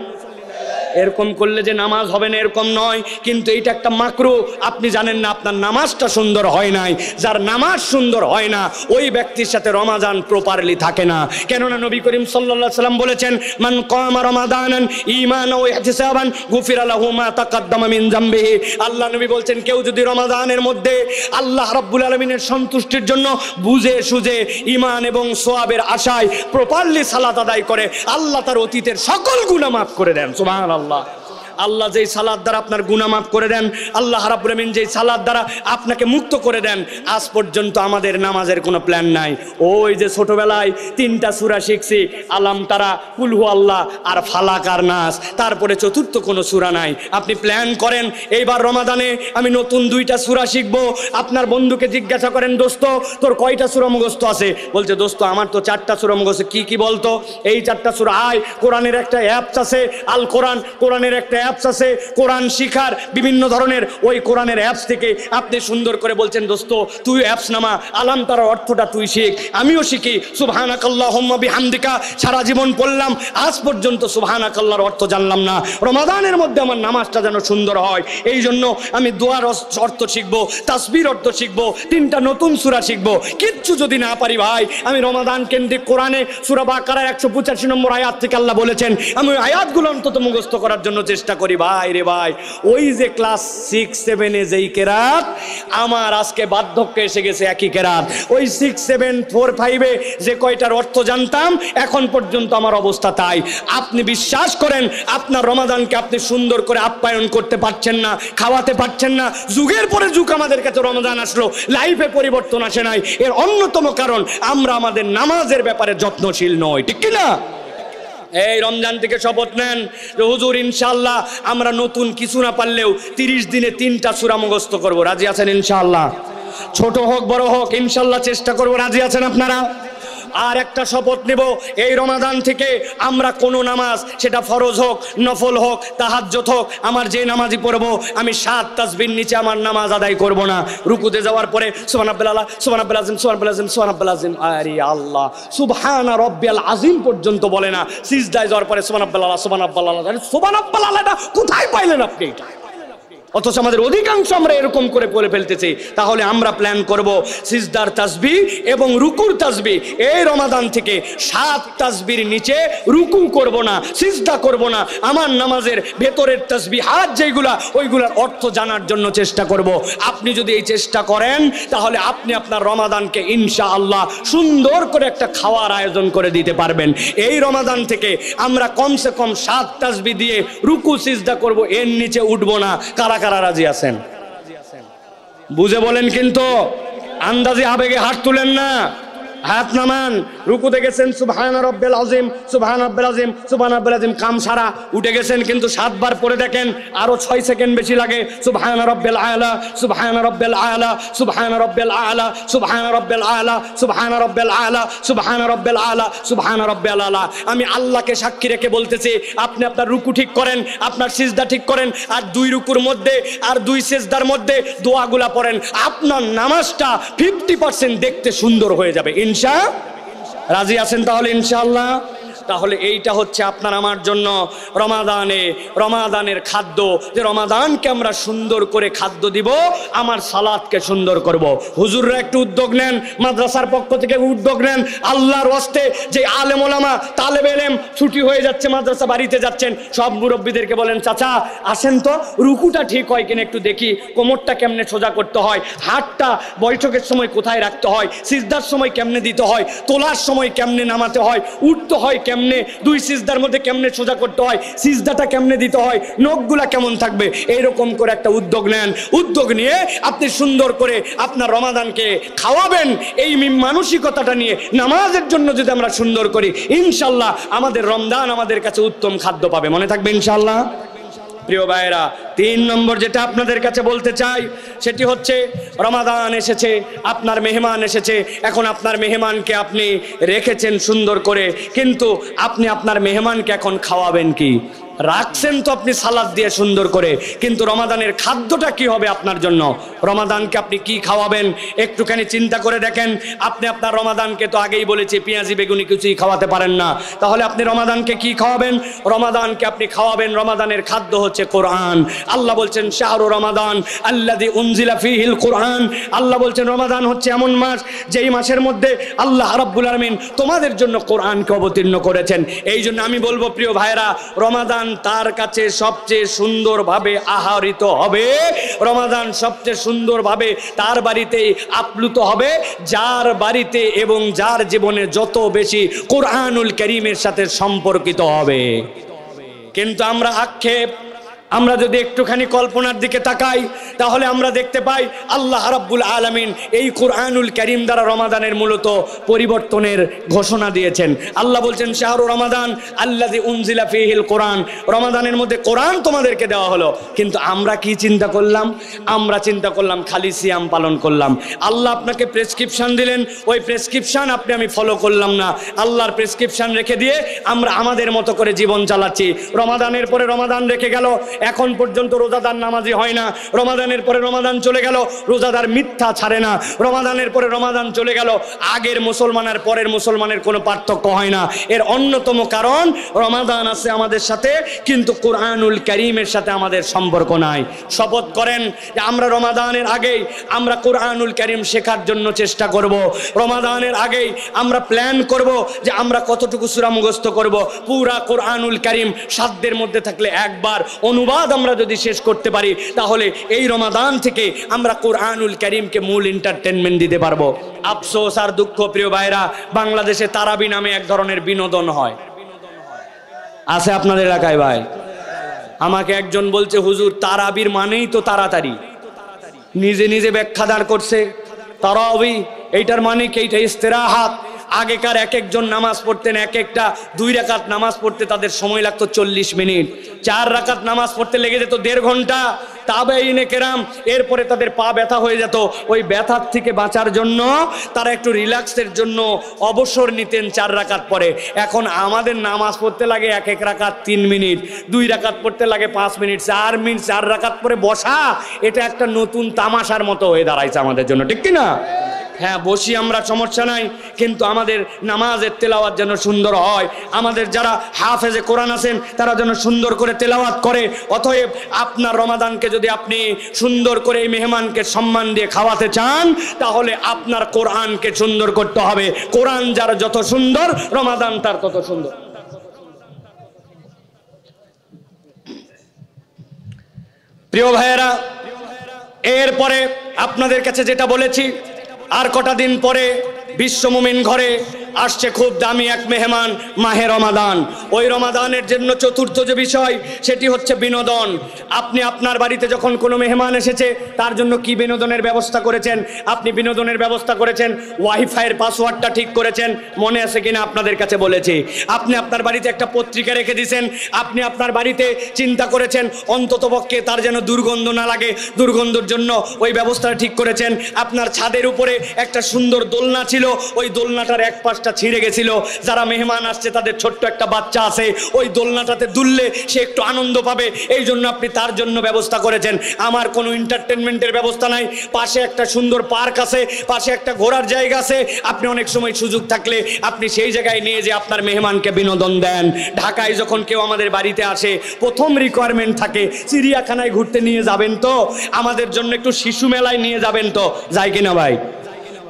এরকম করলে যে নামাজ হবে না এরকম নয়, কিন্তু এইটা একটা মাকরু। আপনি জানেন না আপনার নামাজটা সুন্দর হয় নাই। যার নামাজ সুন্দর হয় না, ওই ব্যক্তির সাথে রমাদান প্রপারলি থাকে না। কেননা নবী করিম সাল্লাল্লাহু আলাইহি সাল্লাম বলেছেন, মান কামা রমাদানান ঈমানান ওয়া ইহতিসাবান গুফিরা লাহু মা তাকাদ্দামা মিন যামবিহি। আল্লাহ নবী বলছেন, কেউ যদি রমাদানের মধ্যে আল্লাহ রাব্বুল আলামিনের সন্তুষ্টির জন্য বুঝে সুঝে ঈমান এবং সওয়াবের আশায় প্রপারলি সালাত আদায় করে, আল্লাহ তার অতীতের সকল গুনাহ মাফ করে দেন। সুবহানাল্লাহ। আল্লাহ যেই সালাত দ্বারা আপনার গুনাহ মাফ করে দেন, আল্লাহ রাব্বুল আমিন যেই সালাত দ্বারা আপনাকে মুক্ত করে দেন। আজ পর্যন্ত আমাদের নামাজের কোনো প্ল্যান নাই। ওই যে ছোটবেলায় 3টা সূরা শিখছি, আলাম তারা, কুল হু আল্লাহ আর ফালাক আর নাস, তারপরে চতুর্থ কোনো সূরা নাই। আপনি প্ল্যান করেন এইবার রমাদানে আমি নতুন 2টা সূরা শিখবো। আপনার বন্ধুকে জিজ্ঞাসা করেন, দোস্ত তোর কয়টা সূরা মুখস্থ আছে? বলছে, দোস্ত আমার তো 4টা সূরা মুখস্থ। কি কি বলতো? এই 4টা সূরা। কোরআনের একটা অ্যাপস আছে আল কোরআন, কোরআনের একটা অ্যাপস আছে কোরআন শিখার বিভিন্ন ধরনের, ওই কোরআনের অ্যাপস থেকে আপনি সুন্দর করে বলছেন, দোস্ত তুই অ্যাপস নামা, আলাম তার অর্থটা তুই শিখ, আমিও শিখি। সুবহানাকাল্লাহুম্মা বিহামদিকা সারা জীবন পড়লাম, আজ পর্যন্ত সুবহানাকাল্লাহর অর্থ জানলাম না। রমাদানের মধ্যে আমার নামাজটা যেন সুন্দর হয়, এই জন্য আমি দোয়ার অর্থ শিখবো, তাসবির অর্থ শিখবো, 3টা নতুন সূরা শিখবো। কিচ্ছু যদি না পারি ভাই, আমি রমাদান কেন্দ্রিক কোরআনে সূরা বাকারার 185 নম্বর আয়াত থেকে আল্লাহ বলেছেন, আমি ওই আয়াতগুলো অন্তত মুখস্থ করার জন্য চেষ্টা করি। ভাই রে ভাই, ওই যে ক্লাস 6-7 যেই কেরাত, আমার আজকে বার্ধক্য এসে গেছে একই কেরাত। ওই 6, 7, 4, 5 যে কয়টার অর্থ জানতাম, এখন পর্যন্ত আমার অবস্থা তাই। আপনি বিশ্বাস করেন আপনার রমাদানকে আপনি সুন্দর করে আপ্যায়ন করতে পারছেন না, খাওয়াতে পারছেন না। যুগের পরে যুগ আমাদের কাছে রমাদান আসলো, লাইফে পরিবর্তন আসে নাই। এর অন্যতম কারণ আমরা আমাদের নামাজের ব্যাপারে যত্নশীল নই, ঠিক কিনা? এই রমজান থেকে শপথ নেন যে হুজুর ইনশাআল্লাহ আমরা নতুন কিছু না পারলেও 30 দিনে 3টা সূরা মুখস্থ করব। রাজি আছেন ইনশাআল্লাহ? ছোট হোক বড় হোক ইনশাআল্লাহ চেষ্টা করব। রাজি আছেন আপনারা? আর একটা শপথ নেব, এই রমাদান থেকে আমরা কোনো নামাজ, সেটা ফরজ হোক, নফল হোক, তাহাজ্জুদ হোক, আমার যে নামাজই পড়বো আমি 7 তাসবির নিচে আমার নামাজ আদায় করব না। রুকুতে যাওয়ার পরে সুবহানাল্লাহ, সুবহানাল্লাহ আযীম, সুবহানাল্লাহ আযীম, সুবহানাল্লাহ আযীম, আরে আল্লাহ সুবহানা রাব্বিয়াল আযীম পর্যন্ত বলে না। সিজদায় যাওয়ার পরে সুবহানাল্লাহ, সুবহানাল্লাহ, সুবহানাল্লাহ, এটা কোথায় পাইলেন আপনি? এটা অথচ আমাদের অধিকাংশ আমরা এরকম করে বলে ফেলতেছি। তাহলে আমরা প্ল্যান করব সিজদার তাসবিহ এবং রুকুর তাসবিহ। এই রমাদান থেকে 7 তাসবির নিচে রুকু করব না, সিজদা করব না। আমার নামাজের ভেতরের তাসবিহাত যেগুলা, ওইগুলার অর্থ জানার জন্য চেষ্টা করব। আপনি যদি এই চেষ্টা করেন তাহলে আপনি আপনার রমাদানকে ইনশাআল্লাহ সুন্দর করে একটা খাওয়ার আয়োজন করে দিতে পারবেন। এই রমাদান থেকে আমরা কমসে কম 7 তাসবিহ দিয়ে রুকু সিজদা করব, এর নিচে উঠবো না। কারা কারা রাজি আছেন? বুঝে বলেন, কিন্তু আন্দাজে আবেগে হাত তুলেন না। হাত নামান। রুকুতে গেছেন সুবহান রাব্বিল আযীম, সুবহান রাব্বিল আযীম, সুবহান রাব্বিল আযীম, কাম সারা। উঠে গেছেন কিন্তু 7 বার পরে দেখেন আরো 6 সেকেন্ড বেশি লাগে। সুবহান রাব্বিল আলা, সুবহান রাব্বিল আলা, সুবহান রাব্বিল আলা, সুবহান রাব্বিল আলা, সুবহান রাব্বিল আলা, সুবহান রাব্বিল আলা, সুবহান রাব্বিল আলা। আমি আল্লাহকে সাক্ষী রেখে বলতেছি, আপনি আপনার রুকু ঠিক করেন, আপনার সিজদা ঠিক করেন, আর 2 রুকুর মধ্যে আর 2 সিজদার মধ্যে দোয়াগুলা পড়েন। আপনার নামাজটা 50% দেখতে সুন্দর হয়ে যাবে। রাজি আছেন তাহলে ইনশাআল্লাহ? তাহলে এইটা হচ্ছে আপনার আমার জন্য রমাদানের খাদ্য, যে রমাদানকে আমরা সুন্দর করে খাদ্য দিব, আমার সালাতকে সুন্দর করব। হুজুররা একটু উদ্যোগ নেন, মাদ্রাসার পক্ষ থেকে উদ্যোগ নেন। আল্লাহর ওয়াস্তে যে আলেম ওলামা তালেবে ইলম ছুটি হয়ে যাচ্ছে, মাদ্রাসা বাড়িতে যাচ্ছেন, সব মুরব্বীদেরকে বলেন, চাচা আসেন তো, রুকুটা ঠিক হয় কিনা একটু দেখি, কোমরটা কেমনে সোজা করতে হয়, হাতটা বৈঠকের সময় কোথায় রাখতে হয়, সিজদার সময় কেমনে দিতে হয়, তোলার সময় কেমনে নামাতে হয়, উঠতে হয় কেমনে, 2 সিজদার মধ্যে কেমনে সোজা করতে হয়, সিজদাটা কেমনে দিতে হয়, নখগুলা কেমন থাকবে, এইরকম করে একটা উদ্যোগ নেন। উদ্যোগ নিয়ে আপনি সুন্দর করে আপনার রমাদানকে খাওয়াবেন। এই মানসিকতাটা নিয়ে নামাজের জন্য যদি আমরা সুন্দর করি, ইনশাল্লাহ আমাদের রমজান আমাদের কাছে উত্তম খাদ্য পাবে। মনে থাকবে ইনশাল্লাহ। প্রিয় ভাইয়েরা, 3 নম্বর যেটা আপনাদের কাছে বলতে চাই সেটি হচ্ছে, রমাদান এসেছে, আপনার মেহমান এসেছে। এখন আপনার মেহমানকে আপনি রেখেছেন সুন্দর করে, কিন্তু আপনি আপনার মেহমানকে এখন খাওয়াবেন কি? রাখছেন তো আপনি সালাদ দিয়ে সুন্দর করে, কিন্তু রমাদানের খাদ্যটা কি হবে আপনার জন্য? রমাদানকে আপনি কি খাওয়াবেন একটুখানি চিন্তা করে দেখেন। আপনি আপনার রমাদানকে, তো আগেই বলেছি, পেঁয়াজি বেগুনি কিছুই খাওয়াতে পারেন না, তাহলে আপনি রমাদানকে কি খাওয়াবেন? রমাদানকে আপনি খাওয়াবেন, রমাদানের খাদ্য হচ্ছে কোরআন। আল্লাহ বলছেন শাহরু রমাদান আল্লাযী উনজিলা ফীহিল কোরআন। আল্লাহ বলছেন রমাদান হচ্ছে এমন মাস, যেই মাসের মধ্যে আল্লাহ রাব্বুল আলামিন তোমাদের জন্য কোরআনকে অবতীর্ণ করেছেন। এই জন্য আমি বলবো প্রিয় ভাইরা, রমাদান তার কাছে সবচেয়ে সুন্দরভাবে আহরিত হবে, রমাদান সবচেয়ে সুন্দরভাবে তার বাড়িতেই আপ্লুত হবে, যার বাড়িতে এবং যার জীবনে যত বেশি কোরআনুল কারীমের সাথে সম্পর্কিত হবে। কিন্তু আমরা যদি একটুখানি কল্পনার দিকে তাকাই, তাহলে আমরা দেখতে পাই আল্লাহ রাব্বুল আলামিন এই কোরআনুল কারীম দ্বারা রমাদানের মূলত পরিবর্তনের ঘোষণা দিয়েছেন। আল্লাহ বলছেন শাহরু রমাদান আল্লাযী উনজিলা ফীহিল কোরআন, রমাদানের মধ্যে কোরআন তোমাদেরকে দেওয়া হলো। কিন্তু আমরা কি চিন্তা করলাম? আমরা চিন্তা করলাম খালি সিয়াম পালন করলাম। আল্লাহ আপনাকে প্রেসক্রিপশন দিলেন, ওই প্রেসক্রিপশন আমি ফলো করলাম না, আল্লাহর প্রেসক্রিপশন রেখে দিয়ে আমরা আমাদের মতো করে জীবন চালাচ্ছি। রমাদানের পরে রমাদান রেখে গেল, এখন পর্যন্ত রোজাদার নামাজি হয় না। রমাদানের পরে রমাদান চলে গেল, রোজাদার মিথ্যা ছাড়ে না। রমাদানের পরে রমাদান চলে গেল, আগের মুসলমান আর পরের মুসলমানের কোনো পার্থক্য হয় না। এর অন্যতম কারণ, রমাদান আছে আমাদের সাথে, কিন্তু কোরআনুল কারীমের সাথে আমাদের সম্পর্ক নাই। শপথ করেন যে আমরা রমাদানের আগেই আমরা কোরআনুল কারীম শেখার জন্য চেষ্টা করব। রমাদানের আগেই আমরা প্ল্যান করব যে আমরা কতটুকু সূরা মুখস্থ করব। পুরা কোরআনুল কারীম সাধ্যের মধ্যে থাকলে একবার অনুবাদ আমরা যদি শেষ করতে পারি, তাহলে এই রমাদান থেকে আমরা কোরআনুল কারীমকে মূল এন্টারটেইনমেন্ট দিতে পারবো। আফসোস আর দুঃখ প্রিয় ভাইরা, বাংলাদেশে তারাবি নামে এক ধরনের বিনোদন হয়, আছে আপনাদের এলাকায়? ভাই, আমাকে একজন বলছে, হুজুর তারাবির মানেই তো তাড়াতাড়ি। নিজে নিজে ব্যাখ্যা দাঁড় করছে, তারাবি এইটার মানে কি? এইটা ইস্তেরাহাত। আগেকার একজন নামাজ পড়তেন, একটা 2 রাকাত নামাজ পড়তে তাদের সময় লাগতো 40 মিনিট, 4 রাকাত নামাজ পড়তে লেগে যেত 1.5 ঘন্টা। তাবেঈনে কেরাম, এরপরে তাদের পা ব্যথা হয়ে যেত, ওই ব্যথার থেকে বাঁচার জন্য তারা একটু রিল্যাক্সের জন্য অবসর নিতেন 4 রাকাত পরে। এখন আমাদের নামাজ পড়তে লাগে এক রাকাত 3 মিনিট, 2 রাকাত পড়তে লাগে 5 মিনিট, 4 রাকাত পরে বসা, এটা একটা নতুন তামাশার মতো হয়ে দাঁড়াইছে আমাদের জন্য, ঠিক কিনা? হ্যাঁ বসি আমরা, সমস্যা নাই, কিন্তু আমাদের নামাজের তেলাওয়াত যেন সুন্দর হয়, আমাদের যারা হাফেজে কোরআন আছেন তারা যেন সুন্দর করে তেলাওয়াত করে। অতএব আপনার রমাদানকে যদি আপনি সুন্দর করে এই মেহমানকে সম্মান দিয়ে খাওয়াতে চান, তাহলে আপনার কোরআনকে সুন্দর করতে হবে। কোরআন যার যত সুন্দর, রমাদান তার তত সুন্দর। প্রিয় ভাইয়েরা, এরপরে আপনাদের কাছে যেটা বলেছি, আর কটা দিন পরে বিশ্ব মুমিন ঘরে আসছে খুব দামি এক মেহমান, মাহে রমাদান। ওই রমাদানের জন্য চতুর্থ যে বিষয়, সেটি হচ্ছে বিনোদন। আপনি আপনার বাড়িতে যখন কোনো মেহমান এসেছে, তার জন্য কি বিনোদনের ব্যবস্থা করেছেন? আপনি বিনোদনের ব্যবস্থা করেছেন, ওয়াইফাইয়ের পাসওয়ার্ডটা ঠিক করেছেন, মনে আছে কিনা আপনাদের কাছে বলেছি। আপনি আপনার বাড়িতে একটা পত্রিকা রেখে দিয়েছেন, আপনি আপনার বাড়িতে চিন্তা করেছেন অন্ততপক্ষে তার যেন দুর্গন্ধ না লাগে, দুর্গন্ধের জন্য ওই ব্যবস্থাটা ঠিক করেছেন। আপনার ছাদের উপরে একটা সুন্দর দোলনা ছিল, ওই দোলনাটার এক পাশটা ছিঁড়ে গেছিল, যারা মেহমান আসছে তাদের ছোট্ট একটা বাচ্চা আছে, ওই দোলনাটাতে দুললে সে একটু আনন্দ পাবে, এই জন্য আপনি তার জন্য ব্যবস্থা করেছেন। আমার কোনো এন্টারটেনমেন্টের ব্যবস্থা নাই, পাশে একটা সুন্দর পার্ক আছে, পাশে একটা ঘোরার জায়গা আছে, আপনি অনেক সময় সুযোগ থাকলে আপনি সেই জায়গায় নিয়ে যে আপনার মেহমানকে বিনোদন দেন। ঢাকায় যখন কেউ আমাদের বাড়িতে আসে, প্রথম রিকোয়ারমেন্ট থাকে চিড়িয়াখানায় ঘুরতে নিয়ে যাবেন তো, আমাদের জন্য একটু শিশু মেলায় নিয়ে যাবেন তো, যায় কিনা ভাই?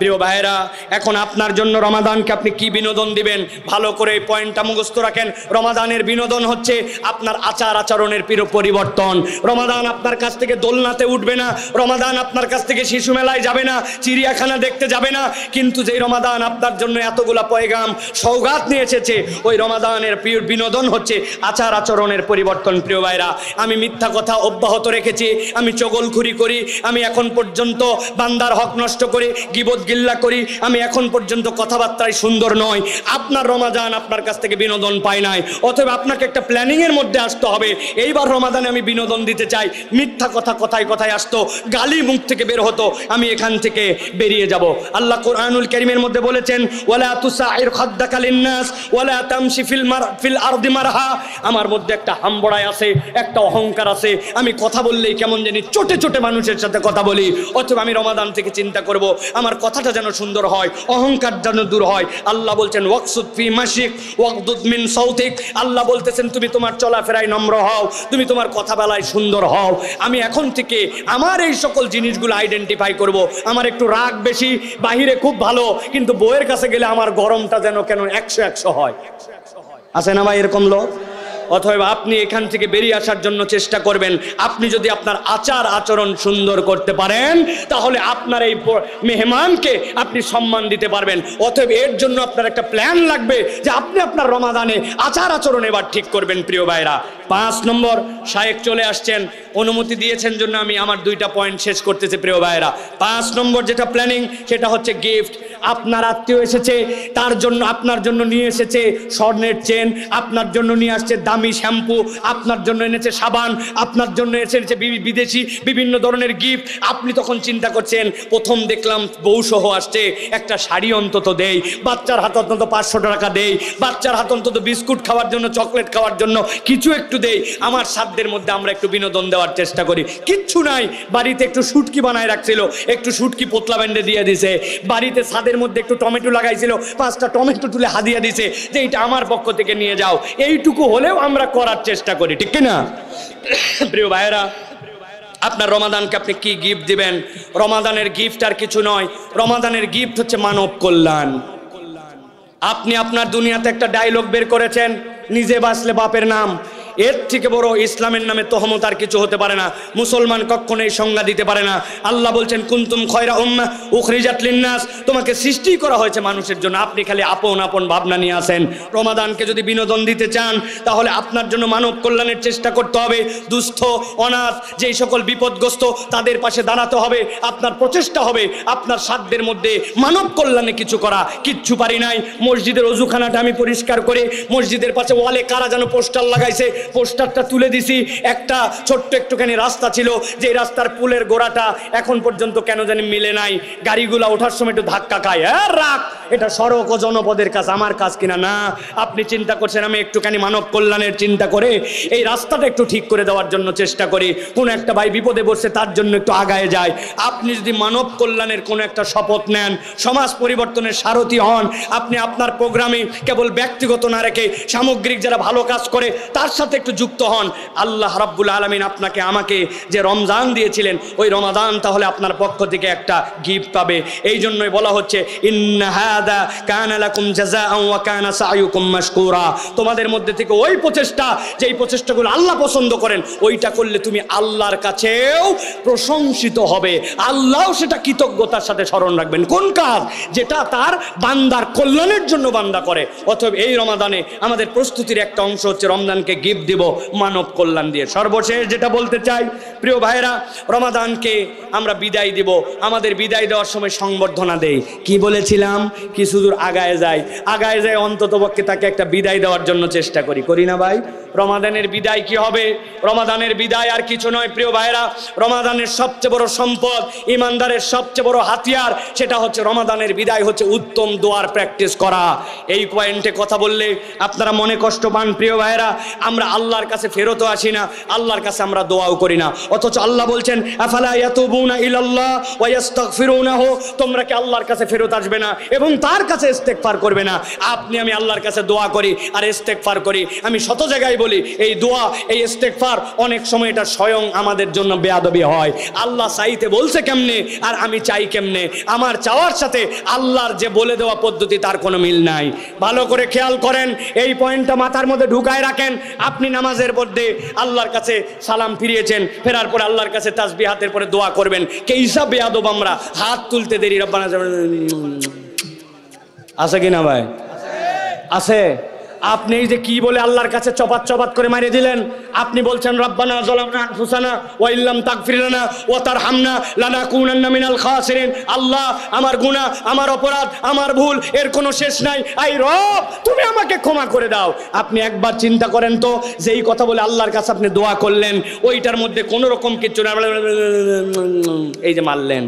প্রিয় ভাইরা, এখন আপনার জন্য রমাদানকে আপনি কি বিনোদন দিবেন, ভালো করে এই পয়েন্টটা মুখস্থ রাখেন। রমাদানের বিনোদন হচ্ছে আপনার আচার আচরণের পরিবর্তন। রমাদান আপনার কাছ থেকে দোলনাতে উঠবে না, রমাদান আপনার কাছ থেকে শিশু মেলায় যাবে না, চিড়িয়াখানা দেখতে যাবে না, কিন্তু যেই রমাদান আপনার জন্য এতগুলা পয়গাম সৌগাত নিয়ে এসেছে, ওই রমাদানের বিনোদন হচ্ছে আচার আচরণের পরিবর্তন। প্রিয় ভাইরা, আমি মিথ্যা কথা অব্যাহত রেখেছি, আমি চগলখুরি করি, আমি এখন পর্যন্ত বান্দার হক নষ্ট করে গীবত গিল্লা করি, আমি এখন পর্যন্ত কথাবার্তায় সুন্দর নয়। আপনার রমাদান আপনার কাছ থেকে বিনোদন পায় নাই, অথবা আপনাকে একটা প্ল্যানিং এর মধ্যে আসতে হবে। এইবার রমাদানে আমি বিনোদন দিতে চাই, মিথ্যা কথা কথায় কথায় আসতো, গালি মুখ থেকে বের হতো, আমি এখান থেকে বেরিয়ে যাব। আল্লাহ কোরআনুল কারীমের মধ্যে বলেছেন, ওয়ালা তুসাইর খাদ্দাকা লিন্নাস ওয়ালা তামশি ফিল আরদি মারহা। আমার মধ্যে একটা হামবড়াই আছে, একটা অহংকার আছে, আমি কথা বললেই কেমন জানি চটে চটে মানুষের সাথে কথা বলি। অথবা আমি রমাদান থেকে চিন্তা করব আমার কথাটা যেন সুন্দর হয়, অহংকার যেন দূর হয়। আল্লাহ বলছেন ওয়াকসুদ ফি মাশিক ওয়াকদুদ মিন সাউতিক। আল্লাহ বলতেছেন তুমি তোমার চলাফেরায় নম্র হও, তুমি তোমার কথা বলায় সুন্দর হও। আমি এখন থেকে আমার এই সকল জিনিসগুলো আইডেন্টিফাই করব। আমার একটু রাগ বেশি, বাহিরে খুব ভালো, কিন্তু বউয়ের কাছে গেলে আমার গরমটা যেন কেন 100 হয়। আছে না ভাই এরকম লোক? অতএব আপনি এখান থেকে বেরিয়ে আসার জন্য চেষ্টা করবেন। আপনি যদি আপনার আচার আচরণ সুন্দর করতে পারেন, তাহলে আপনার এই মেহমানকে আপনি সম্মান দিতে পারবেন। অতএব এর জন্য আপনার একটা প্ল্যান লাগবে যে আপনি আপনার রমাদানে আচার আচরণ এবার ঠিক করবেন। প্রিয় ভাইরা, 5 নম্বর, শায়েখ চলে আসছেন, অনুমতি দিয়েছেন জন্য আমি আমার 2টা পয়েন্ট শেষ করতেছি। প্রিয় ভাইরা, 5 নম্বর যেটা প্ল্যানিং, সেটা হচ্ছে গিফট। আপনার আত্মীয় এসেছে, তার জন্য আপনার জন্য নিয়ে এসেছে স্বর্ণের চেন, আপনার জন্য নিয়ে আসছে দামি শ্যাম্পু, আপনার জন্য এনেছে সাবান, আপনার জন্য এসেছে বিদেশি বিভিন্ন ধরনের গিফট। আপনি তখন চিন্তা করছেন, প্রথম দেখলাম বউ সহ আসছে, একটা শাড়ি অন্তত দেই, বাচ্চার হাতে অন্তত 500 টাকা দেই, বাচ্চার হাতে অন্তত বিস্কুট খাওয়ার জন্য, চকলেট খাওয়ার জন্য কিছু একটু দেই। আমার সাধ্যের মধ্যে আমরা একটু বিনোদন দেওয়ার চেষ্টা করি। কিচ্ছু নাই, বাড়িতে একটু শুটকি বানায় রাখছিল, একটু শুটকি পোতলা বেঁধে দিয়ে দিছে। বাড়িতে ছাদের মধ্যে একটু টমেটো লাগাইছিল, 5টা টমেটো তুলে হাদিয়া দিছে যে এটা আমার পক্ষ থেকে নিয়ে যাও। এইটুকু হলেও আমরা করার চেষ্টা করি, ঠিক কিনা? প্রিয় ভাইয়েরা, আপনার রমাদানকে আপনি কি গিফট দিবেন? রমাদানের গিফট আর কিছু নয়, রমাদানের গিফট হচ্ছে মানব কল্যাণ। আপনি আপনার দুনিয়াতে একটা ডায়লগ বের করেছেন, নিজে বাঁচলে বাপের নাম। এর থেকে বড় ইসলামের নামে তহমত আর কিছু হতে পারে না। মুসলমান কখনো এই সংজ্ঞা দিতে পারে না। আল্লাহ বলছেন কুনতুম খয়রা উম্মাহ উখরিজাত লিন্নাস, তোমাকে সৃষ্টি করা হয়েছে মানুষের জন্য, আপনি খালি আপন আপন ভাবনা নিয়ে আসেন। রমাদানকে যদি বিনোদন দিতে চান, তাহলে আপনার জন্য মানব কল্যাণের চেষ্টা করতে হবে। দুস্থ, অনাথ, যেই সকল বিপদগ্রস্ত, তাদের পাশে দাঁড়াতে হবে। আপনার প্রচেষ্টা হবে আপনার সাধ্যের মধ্যে মানব কল্যাণে কিছু করা। কিচ্ছু পারি নাই, মসজিদের অজুখানাটা আমি পরিষ্কার করে, মসজিদের পাশে ওয়ালে কারা যেন পোস্টার লাগাইছে, পোস্টারটা তুলে দিছি, একটা ছোট্ট একটুখানি রাস্তা ছিল, যে রাস্তার পুলের গোড়াটা এখন পর্যন্ত কেন জানি মিলে নাই, গাড়িগুলা ওঠার সময় একটু ধাক্কা খায়। হ্যাঁ রাখ, এটা সড়ক ও জনপদের কাজ, আমার কাজ কিনা না। আপনি চিন্তা করছেন আমি একটুখানি মানব কল্যাণের চিন্তা করে এই রাস্তাটা একটু ঠিক করে দেওয়ার জন্য চেষ্টা করি, কোন একটা ভাই বিপদে পড়ছে তার জন্য একটু আগায় যায়। আপনি যদি মানব কল্যাণের কোনো একটা শপথ নেন, সমাজ পরিবর্তনের সারথি হন, আপনি আপনার প্রোগ্রামে কেবল ব্যক্তিগত না রেখে সামগ্রিক যারা ভালো কাজ করে তার সাথে একটু যুক্ত হন, আল্লাহ রাব্বুল আলামিন আপনাকে আমাকে যে রমজান দিয়েছিলেন ওই রমাদান তাহলে আপনার পক্ষ থেকে একটা গিফট পাবে। এই জন্যই বলা হচ্ছে ইন্না হাদা কানা লাকুম জাযাআন ওয়া কানা সা'য়ুকুম মাশকুরা। তোমাদের মধ্যে থেকে ওই প্রচেষ্টা, যেই প্রচেষ্টাগুলো আল্লাহ পছন্দ করেন, ওইটা করলে তুমি আল্লাহর কাছেও প্রশংসিত হবে, আল্লাহও সেটা কৃতজ্ঞতার সাথে স্মরণ রাখবেন। কোন কাজ? যেটা তার বান্দার কল্যাণের জন্য বান্দা করে। অতএব এই রমাদানে আমাদের প্রস্তুতির একটা অংশ হচ্ছে রমজানকে গিফট দিব মানব কল্যাণ দিয়ে। সর্বশেষ যেটা বলতে চাই প্রিয় ভাইরা, রমাদানকে আমরা বিদায় দিব, আমাদের বিদায় দেওয়ার সময় সংবর্ধনা দেই। কি বলেছিলাম? কিছু দূর আগায় যায়, আগায় যায় অন্ততপক্ষে তাকে একটা বিদায় দেওয়ার জন্য চেষ্টা করি না ভাই? রমাদানের বিদায় কি হবে? রমাদানের বিদায় আর কিছু নয় প্রিয় ভাইরা, রমাদানের সবচেয়ে বড় সম্পদ, ইমানদারের সবচেয়ে বড় হাতিয়ার, সেটা হচ্ছে রমাদানের বিদায় হচ্ছে উত্তম দোয়ার প্র্যাকটিস করা। এই পয়েন্টে কথা বললে আপনারা মনে কষ্ট পান প্রিয় ভাইরা, আমরা আল্লাহর কাছে ফেরতও আসি না, আল্লাহর কাছে আমরা দোয়াও করি না, অথচ আল্লাহ বলছেন আফালা ইয়াতুবুনা ইলাল্লাহ ওয়া ইস্তাগফিরুনাহু, তোমরা কি আল্লাহর কাছে ফেরত আসবে না এবং তার কাছে ইস্তেগফার করবে না? আপনি আমি আল্লাহর কাছে দোয়া করি আর ইস্তেগফার করি, আমি শত জায়গায় বলি এই দোয়া এই ইস্তেগফার অনেক সময় এটা স্বয়ং আমাদের জন্য বেয়াদবি হয়। আল্লাহ চাইতে বলছে কেমনে আর আমি চাই কেমনে, আমার চাওয়ার সাথে আল্লাহর যে বলে দেওয়া পদ্ধতি তার কোনো মিল নাই। ভালো করে খেয়াল করেন, এই পয়েন্টটা মাথার মধ্যে ঢুকায় রাখেন। আপনি নামাজের মধ্যে আল্লাহর কাছে সালাম ফিরিয়েছেন, ফেরার পরে আল্লাহর কাছে তাসবিহ হাতের পরে দোয়া করবেন, কে হিসাব বেয়াদব আমরা, হাত তুলতে দেরি রব্বানা আছে কিনা ভাই? আছে। আপনি এই যে কি বলে আল্লাহর কাছে চপাত চপাত করে মারিয়ে দিলেন, আপনি বলছেন রব্বানা যালামনা আনফুসানা ওয়া ইল্লাম তাগফির লানা ওয়া তারহামনা লানাকুনান্না মিনাল খাসিরিন। আল্লাহ, আমার গুনাহ, আমার অপরাধ, আমার ভুল এর কোনো শেষ নাই, আই রব তুমি আমাকে ক্ষমা করে দাও। আপনি একবার চিন্তা করেন তো, যেই কথা বলে আল্লাহর কাছে আপনি দোয়া করলেন, ওইটার মধ্যে কোনো রকম কিছু না, এই যে মারলেন,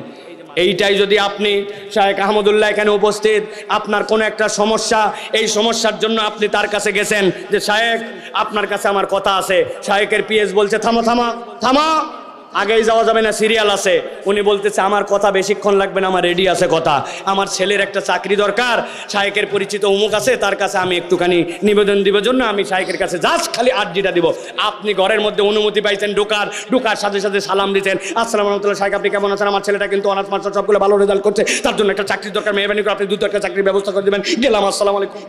এইটাই যদি আপনি শায়েখ আহমদুল্লাহ এখানে উপস্থিত, আপনার কোনো একটা সমস্যা, এই সমস্যার জন্য আপনি তার কাছে গেছেন যে শায়েখ আপনার কাছে আমার কথা আছে, শায়েখের পিএস বলছে থামা থামা থামা, আগেই যাওয়া যাবে না, সিরিয়াল আছে। উনি বলতেছে আমার কথা বেশিক্ষণ লাগবে না, আমার রেডি আছে কথা, আমার ছেলের একটা চাকরি দরকার, শায়েখের পরিচিত অমুক আছে, তার কাছে আমি একটুখানি নিবেদন দিব জন্য আমি শায়েখের কাছে জাস্ট খালি আর্জিটা দিব। আপনি ঘরের মধ্যে অনুমতি পাইছেন ঢোকার সাথে সাথে সালাম দিচ্ছেন, আসসালামু আলাইকুম শায়েখ, আপনি কেমন আছেন? আমার ছেলেটা কিন্তু অনার্স মাস্টার সবগুলো ভালো রেজাল্ট করছে, তার জন্য একটা চাকরির দরকার, মেহরবানি করে আপনি দ্রুত একটা চাকরির ব্যবস্থা করে দেবেন। গেলাম, আসসালামু আলাইকুম।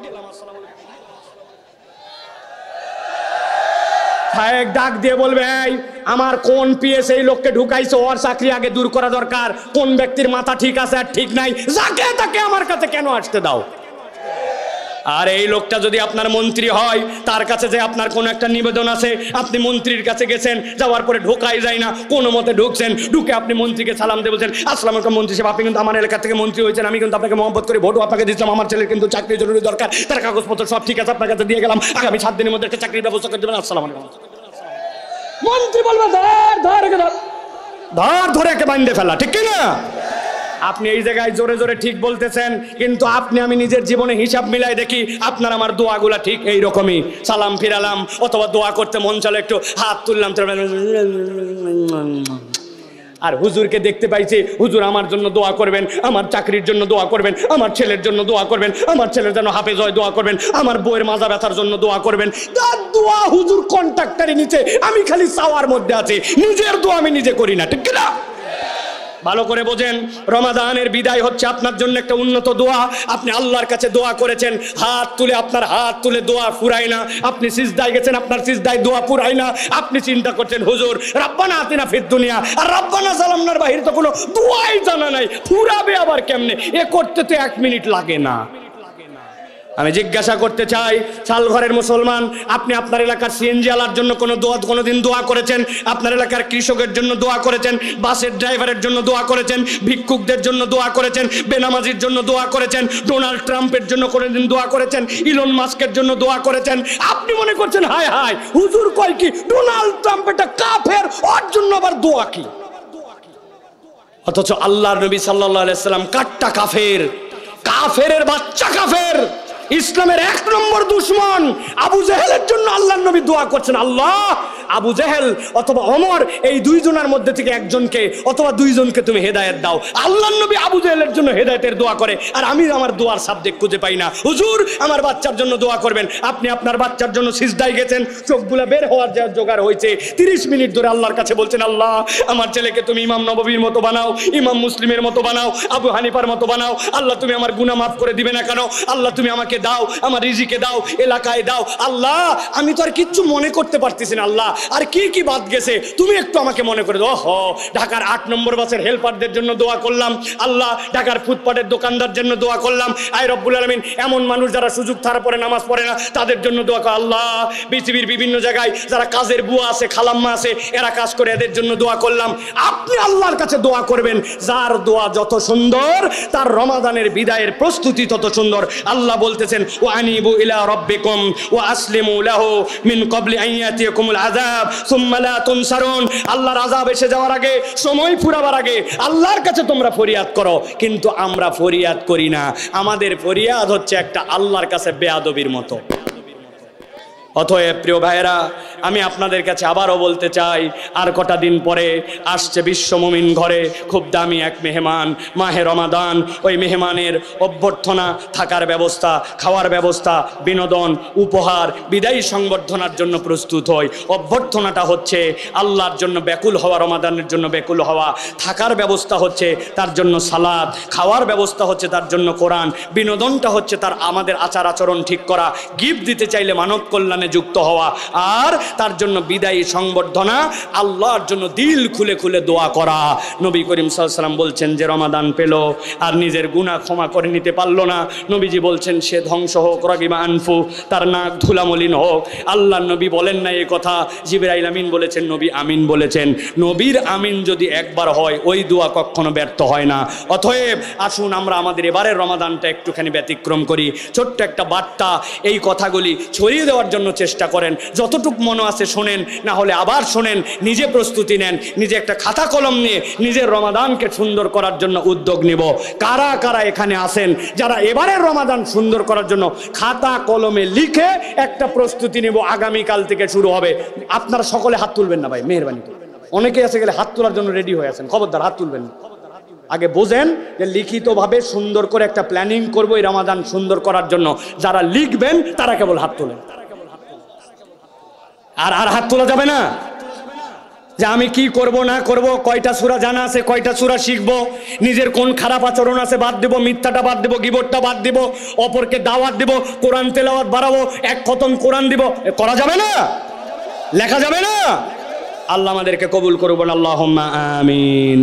শায়েখ ডাক দিয়ে বলবে এই আমার কোন পিএস এই লোককে ঢুকাইছে, ওর চাকরি আগে দূর করা দরকার, কোন ব্যক্তির মাথা ঠিক আছে আর ঠিক নাই, যাকে তাকে আমার কাছে কেন আসতে দাও? আর এই লোকটা যদি আপনার মন্ত্রী হয়, তার কাছে যে আপনার কোনো একটা নিবেদন আছে, আপনি মন্ত্রীর কাছে গেছেন, যাওয়ার পরে ঢোকাই যায় না, কোনো মতে ঢুকছেন, ঢুকে আপনি মন্ত্রীকে সালাম দিয়ে বলছেন আসসালামু আলাইকুম মন্ত্রী সাহেব, আপনি কিন্তু আমার এলাকা থেকে মন্ত্রী হয়েছেন, আমি কিন্তু আপনাকে মহব্বত করে ভোটও আপনাকে দিচ্ছিলাম, আমার ছেলের কিন্তু চাকরি জরুরি দরকার, তার কাগজপত্র সব ঠিক আছে, আপনার কাছে দিয়ে গেলাম, আগামী 7 দিনের মধ্যে একটা চাকরির ব্যবস্থা করে দেবেন, আসসালামু আলাইকুম। মন্ত্রী বলবে ধরে একে বাঁধে ফেলা, ঠিক কিনা? আপনি এই জায়গায় জোরে জোরে ঠিক বলতেছেন, কিন্তু আপনি আমি নিজের জীবনে হিসাব মিলাই দেখি আপনার আমার দোয়াগুলা ঠিক এইরকমই, সালাম ফিরালাম অথবা দোয়া করতে মন চলে একটু হাত তুললাম, আর হুজুরকে দেখতে পাইছি, হুজুর আমার জন্য দোয়া করবেন, আমার চাকরির জন্য দোয়া করবেন, আমার ছেলের জন্য দোয়া করবেন, আমার ছেলের জন্য হাফেজ হয় দোয়া করবেন, আমার বউয়ের মাজা ব্যথার জন্য দোয়া করবেন। তার দোয়া হুজুর কন্ট্রাক্টরে নিচে, আমি খালি চাওয়ার মধ্যে আছি, নিজের দোয়া আমি নিজে করি না, ঠিক কিনা? ভালো করে বোঝেন, রমাদানের বিদায় হচ্ছে আপনার জন্য একটা উন্নত দোয়া। আপনি আল্লাহর কাছে দোয়া করেছেন, হাত তুলে, আপনার হাত তুলে দোয়া ফুরায় না, আপনি সিজদায় গেছেন, আপনার সিজদায় দোয়া ফুরায় না, আপনি চিন্তা করছেন হুজুর রাব্বানা আতিনা ফিদ দুনিয়া আর রাব্বানা যালামনার বাহিরে তো কোনো দোয়াই জানা নাই, ফুরাবে আবার কেমনে? এ করতে তো 1 মিনিট লাগে না। আমি জিজ্ঞাসা করতে চাই, চালঘরের মুসলমান, আপনি আপনার এলাকার সিএনজি আলার জন্য কোনোদিন দোয়া করেছেন? আপনার এলাকার কৃষকের জন্য দোয়া করেছেন? বাসের ড্রাইভারের জন্য দোয়া করেছেন? ভিক্ষুকদের জন্য দোয়া করেছেন? বেনামাজির জন্য দোয়া করেছেন? ডোনাল্ড ট্রাম্পের জন্য কোনোদিন দোয়া করেছেন? ইলন মাস্কের জন্য দোয়া করেছেন? আপনি মনে করছেন হায় হায় হুজুর কয় কি, ডোনাল্ড ট্রাম্প এটা কাফের, ওর জন্য আবার দোয়া কি? অথচ আল্লাহর নবী সাল্লাল্লাহু আলাইহি সাল্লাম কাট্টা কাফের, কাফেরের বাচ্চা কাফের, ইসলামের ১ নম্বর দুশমন আবু জেহেলের জন্য আল্লাহর নবী দোয়া করছেন, আল্লাহ আবু জেহেল অথবা ওমর এই দুইজনের মধ্যে থেকে একজনকে অথবা দুইজনকে তুমি হেদায়েত দাও। আল্লাহর নবী আবু জেহেলের জন্য হেদায়েতের দোয়া করে, আর আমি আমার দোয়ার সাবজেক্ট খুঁজে পাই না। হুজুর আমার বাচ্চার জন্য দোয়া করবেন, আপনি আপনার বাচ্চার জন্য সিজদায় গেছেন, চোখগুলো বের হওয়ার যা জোগাড় হয়েছে, 30 মিনিট ধরে আল্লাহর কাছে বলছেন, আল্লাহ আমার ছেলেকে তুমি ইমাম নববীর মতো বানাও, ইমাম মুসলিমের মতো বানাও, আবু হানিফার মতো বানাও। আল্লাহ তুমি আমার গুনাহ মাফ করে দিবে না কেন? আল্লাহ তুমি আমাকে দাও, আমার রিজিকে দাও, এলাকায় দাও। আল্লাহ আমি তো আর কিচ্ছু মনে করতে পারতেছি না, আল্লাহ আর কি কি বাদ গেছে তুমি একটু আমাকে মনে করে দাও। ও ঢাকার 8 নম্বর বাসের হেল্পারদের জন্য দোয়া করলাম, আল্লাহ ঢাকার ফুটপাতের দোকানদার জন্য দোয়া করলাম, আয় রব্বুল আলামিন এমন মানুষ যারা সুযোগ ছাড়া পরে নামাজ পড়ে না তাদের জন্য দোয়া কর। আল্লাহ পৃথিবীর বিভিন্ন জায়গায় যারা কাজের বুয়া আছে, খালাম্মা আছে, এরা কাজ করে, এদের জন্য দোয়া করলাম। আপনি আল্লাহর কাছে দোয়া করবেন, যার দোয়া যত সুন্দর তার রমাদানের বিদায়ের প্রস্তুতি তত সুন্দর। আল্লাহ বলতেছেন ওয়ানিবু ইলা রাব্বিকুম ওয়া আসলিমু লাহু মিন ক্বাবলি আন ইয়াতিয়াকুমুল আযাব সুম্মা লা তুনসারুন। আল্লাহর আযাব এসে যাওয়ার আগে, সময় ফুরাবার আগে আল্লাহর কাছে তোমরা ফরিয়াদ করো। কিন্তু আমরা ফরিয়াদ করি না, আমাদের ফরিয়াদ হচ্ছে একটা আল্লাহর কাছে বেয়াদবির মতো। অতএব প্রিয় ভাইয়েরা, আমি আপনাদের কাছে আবারও বলতে চাই, আর কটা দিন পরে আসছে বিশ্ব মুমিন ঘরে খুব দামি এক মেহমান, মাহে রমাদান। ওই মেহমানের অভ্যর্থনা, থাকার ব্যবস্থা, খাওয়ার ব্যবস্থা, বিনোদন, উপহার, বিদায়ী সংবর্ধনার জন্য প্রস্তুত হই। অভ্যর্থনাটা হচ্ছে আল্লাহর জন্য ব্যাকুল হওয়া, রমাদানের জন্য ব্যাকুল হওয়া। থাকার ব্যবস্থা হচ্ছে তার জন্য সালাত, খাওয়ার ব্যবস্থা হচ্ছে তার জন্য কোরআন, বিনোদনটা হচ্ছে তার আমাদের আচার আচরণ ঠিক করা, গিফট দিতে চাইলে মানব কল্যাণ যুক্ত হওয়া, আর তার জন্য বিদায়ী সংবর্ধনা, আল্লাহর জন্য দিল খুলে খুলে দোয়া করা। নবী করিম সাল্লাল্লাহু আলাইহি ওয়াসাল্লাম বলছেন যে রমাদান পেল আর নিজের গুনাহ ক্ষমা করে নিতে পারলো না, নবীজি বলছেন সে ধ্বংস হোক, রাগিমা আনফু, তার নাক ধুলামলিন হোক। আল্লাহর নবী বলেন না এই কথা, জিবরাইল আমিন বলেছেন, নবী আমিন বলেছেন। নবীর আমিন যদি একবার হয় ওই দোয়া কখনো ব্যর্থ হয় না। অতএব আসুন আমরা আমাদের এবারের রমাদানটা একটুখানি ব্যতিক্রম করি। ছোট্ট একটা বার্তা, এই কথাগুলি ছড়িয়ে দেওয়ার জন্য চেষ্টা করেন, যতটুকু মনে আছে শোনেন, না হলে আবার শোনেন, নিজে প্রস্তুতি নেন, নিজে একটা খাতা কলম নিয়ে নিজের রমাদানকে সুন্দর করার জন্য উদ্যোগ নিব। কারা কারা এখানে আছেন যারা এবারের রমাদান সুন্দর করার জন্য খাতা কলমে লিখে একটা প্রস্তুতি নিব? আগামীকাল থেকে শুরু হবে। আপনারা সকলে হাত তুলবেন না ভাই, মেহেরবানি করে। অনেকে আছে গেলে হাত তোলার জন্য রেডি হয়ে আছেন, খবরদার হাত তুলবেন না। আগে বোঝেন যে লিখিতভাবে সুন্দর করে একটা প্ল্যানিং করবো এই রমাদান সুন্দর করার জন্য। যারা লিখবেন তারা কেবল হাত তোলেন, আর হাত তোলা যাবে না যে আমি কি করব না করব, কয়টা সূরা জানা আছে, কয়টা সূরা শিখবো, নিজের কোন খারাপ আচরণ আছে বাদ দেব, মিথ্যাটা বাদ দেব, গীবতটা বাদ দেব, অপরকে দাওয়াত দেব, কোরআন তেলাওয়াত বাড়াবো, এক খতম কোরআন দিব, করা যাবে না, লেখা যাবে না। আল্লাহ আমাদেরকে কবুল করুন, আল্লাহুম্মা আমিন।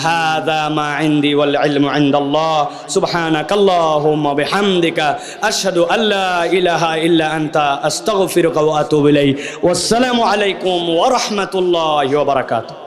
হাযা মা ইনদি ওয়াল ইলমু ইনদাল্লাহ, সুবহানাকাল্লাহুম্মা বিহামদিকা, আশহাদু আল্লা ইলাহা ইল্লা আনতা, আস্তাগফিরুকা ওয়া আতুবু ইলাইক। ওয়াসসালামু আলাইকুম ওয়া রাহমাতুল্লাহি ওয়া বারাকাতুহু।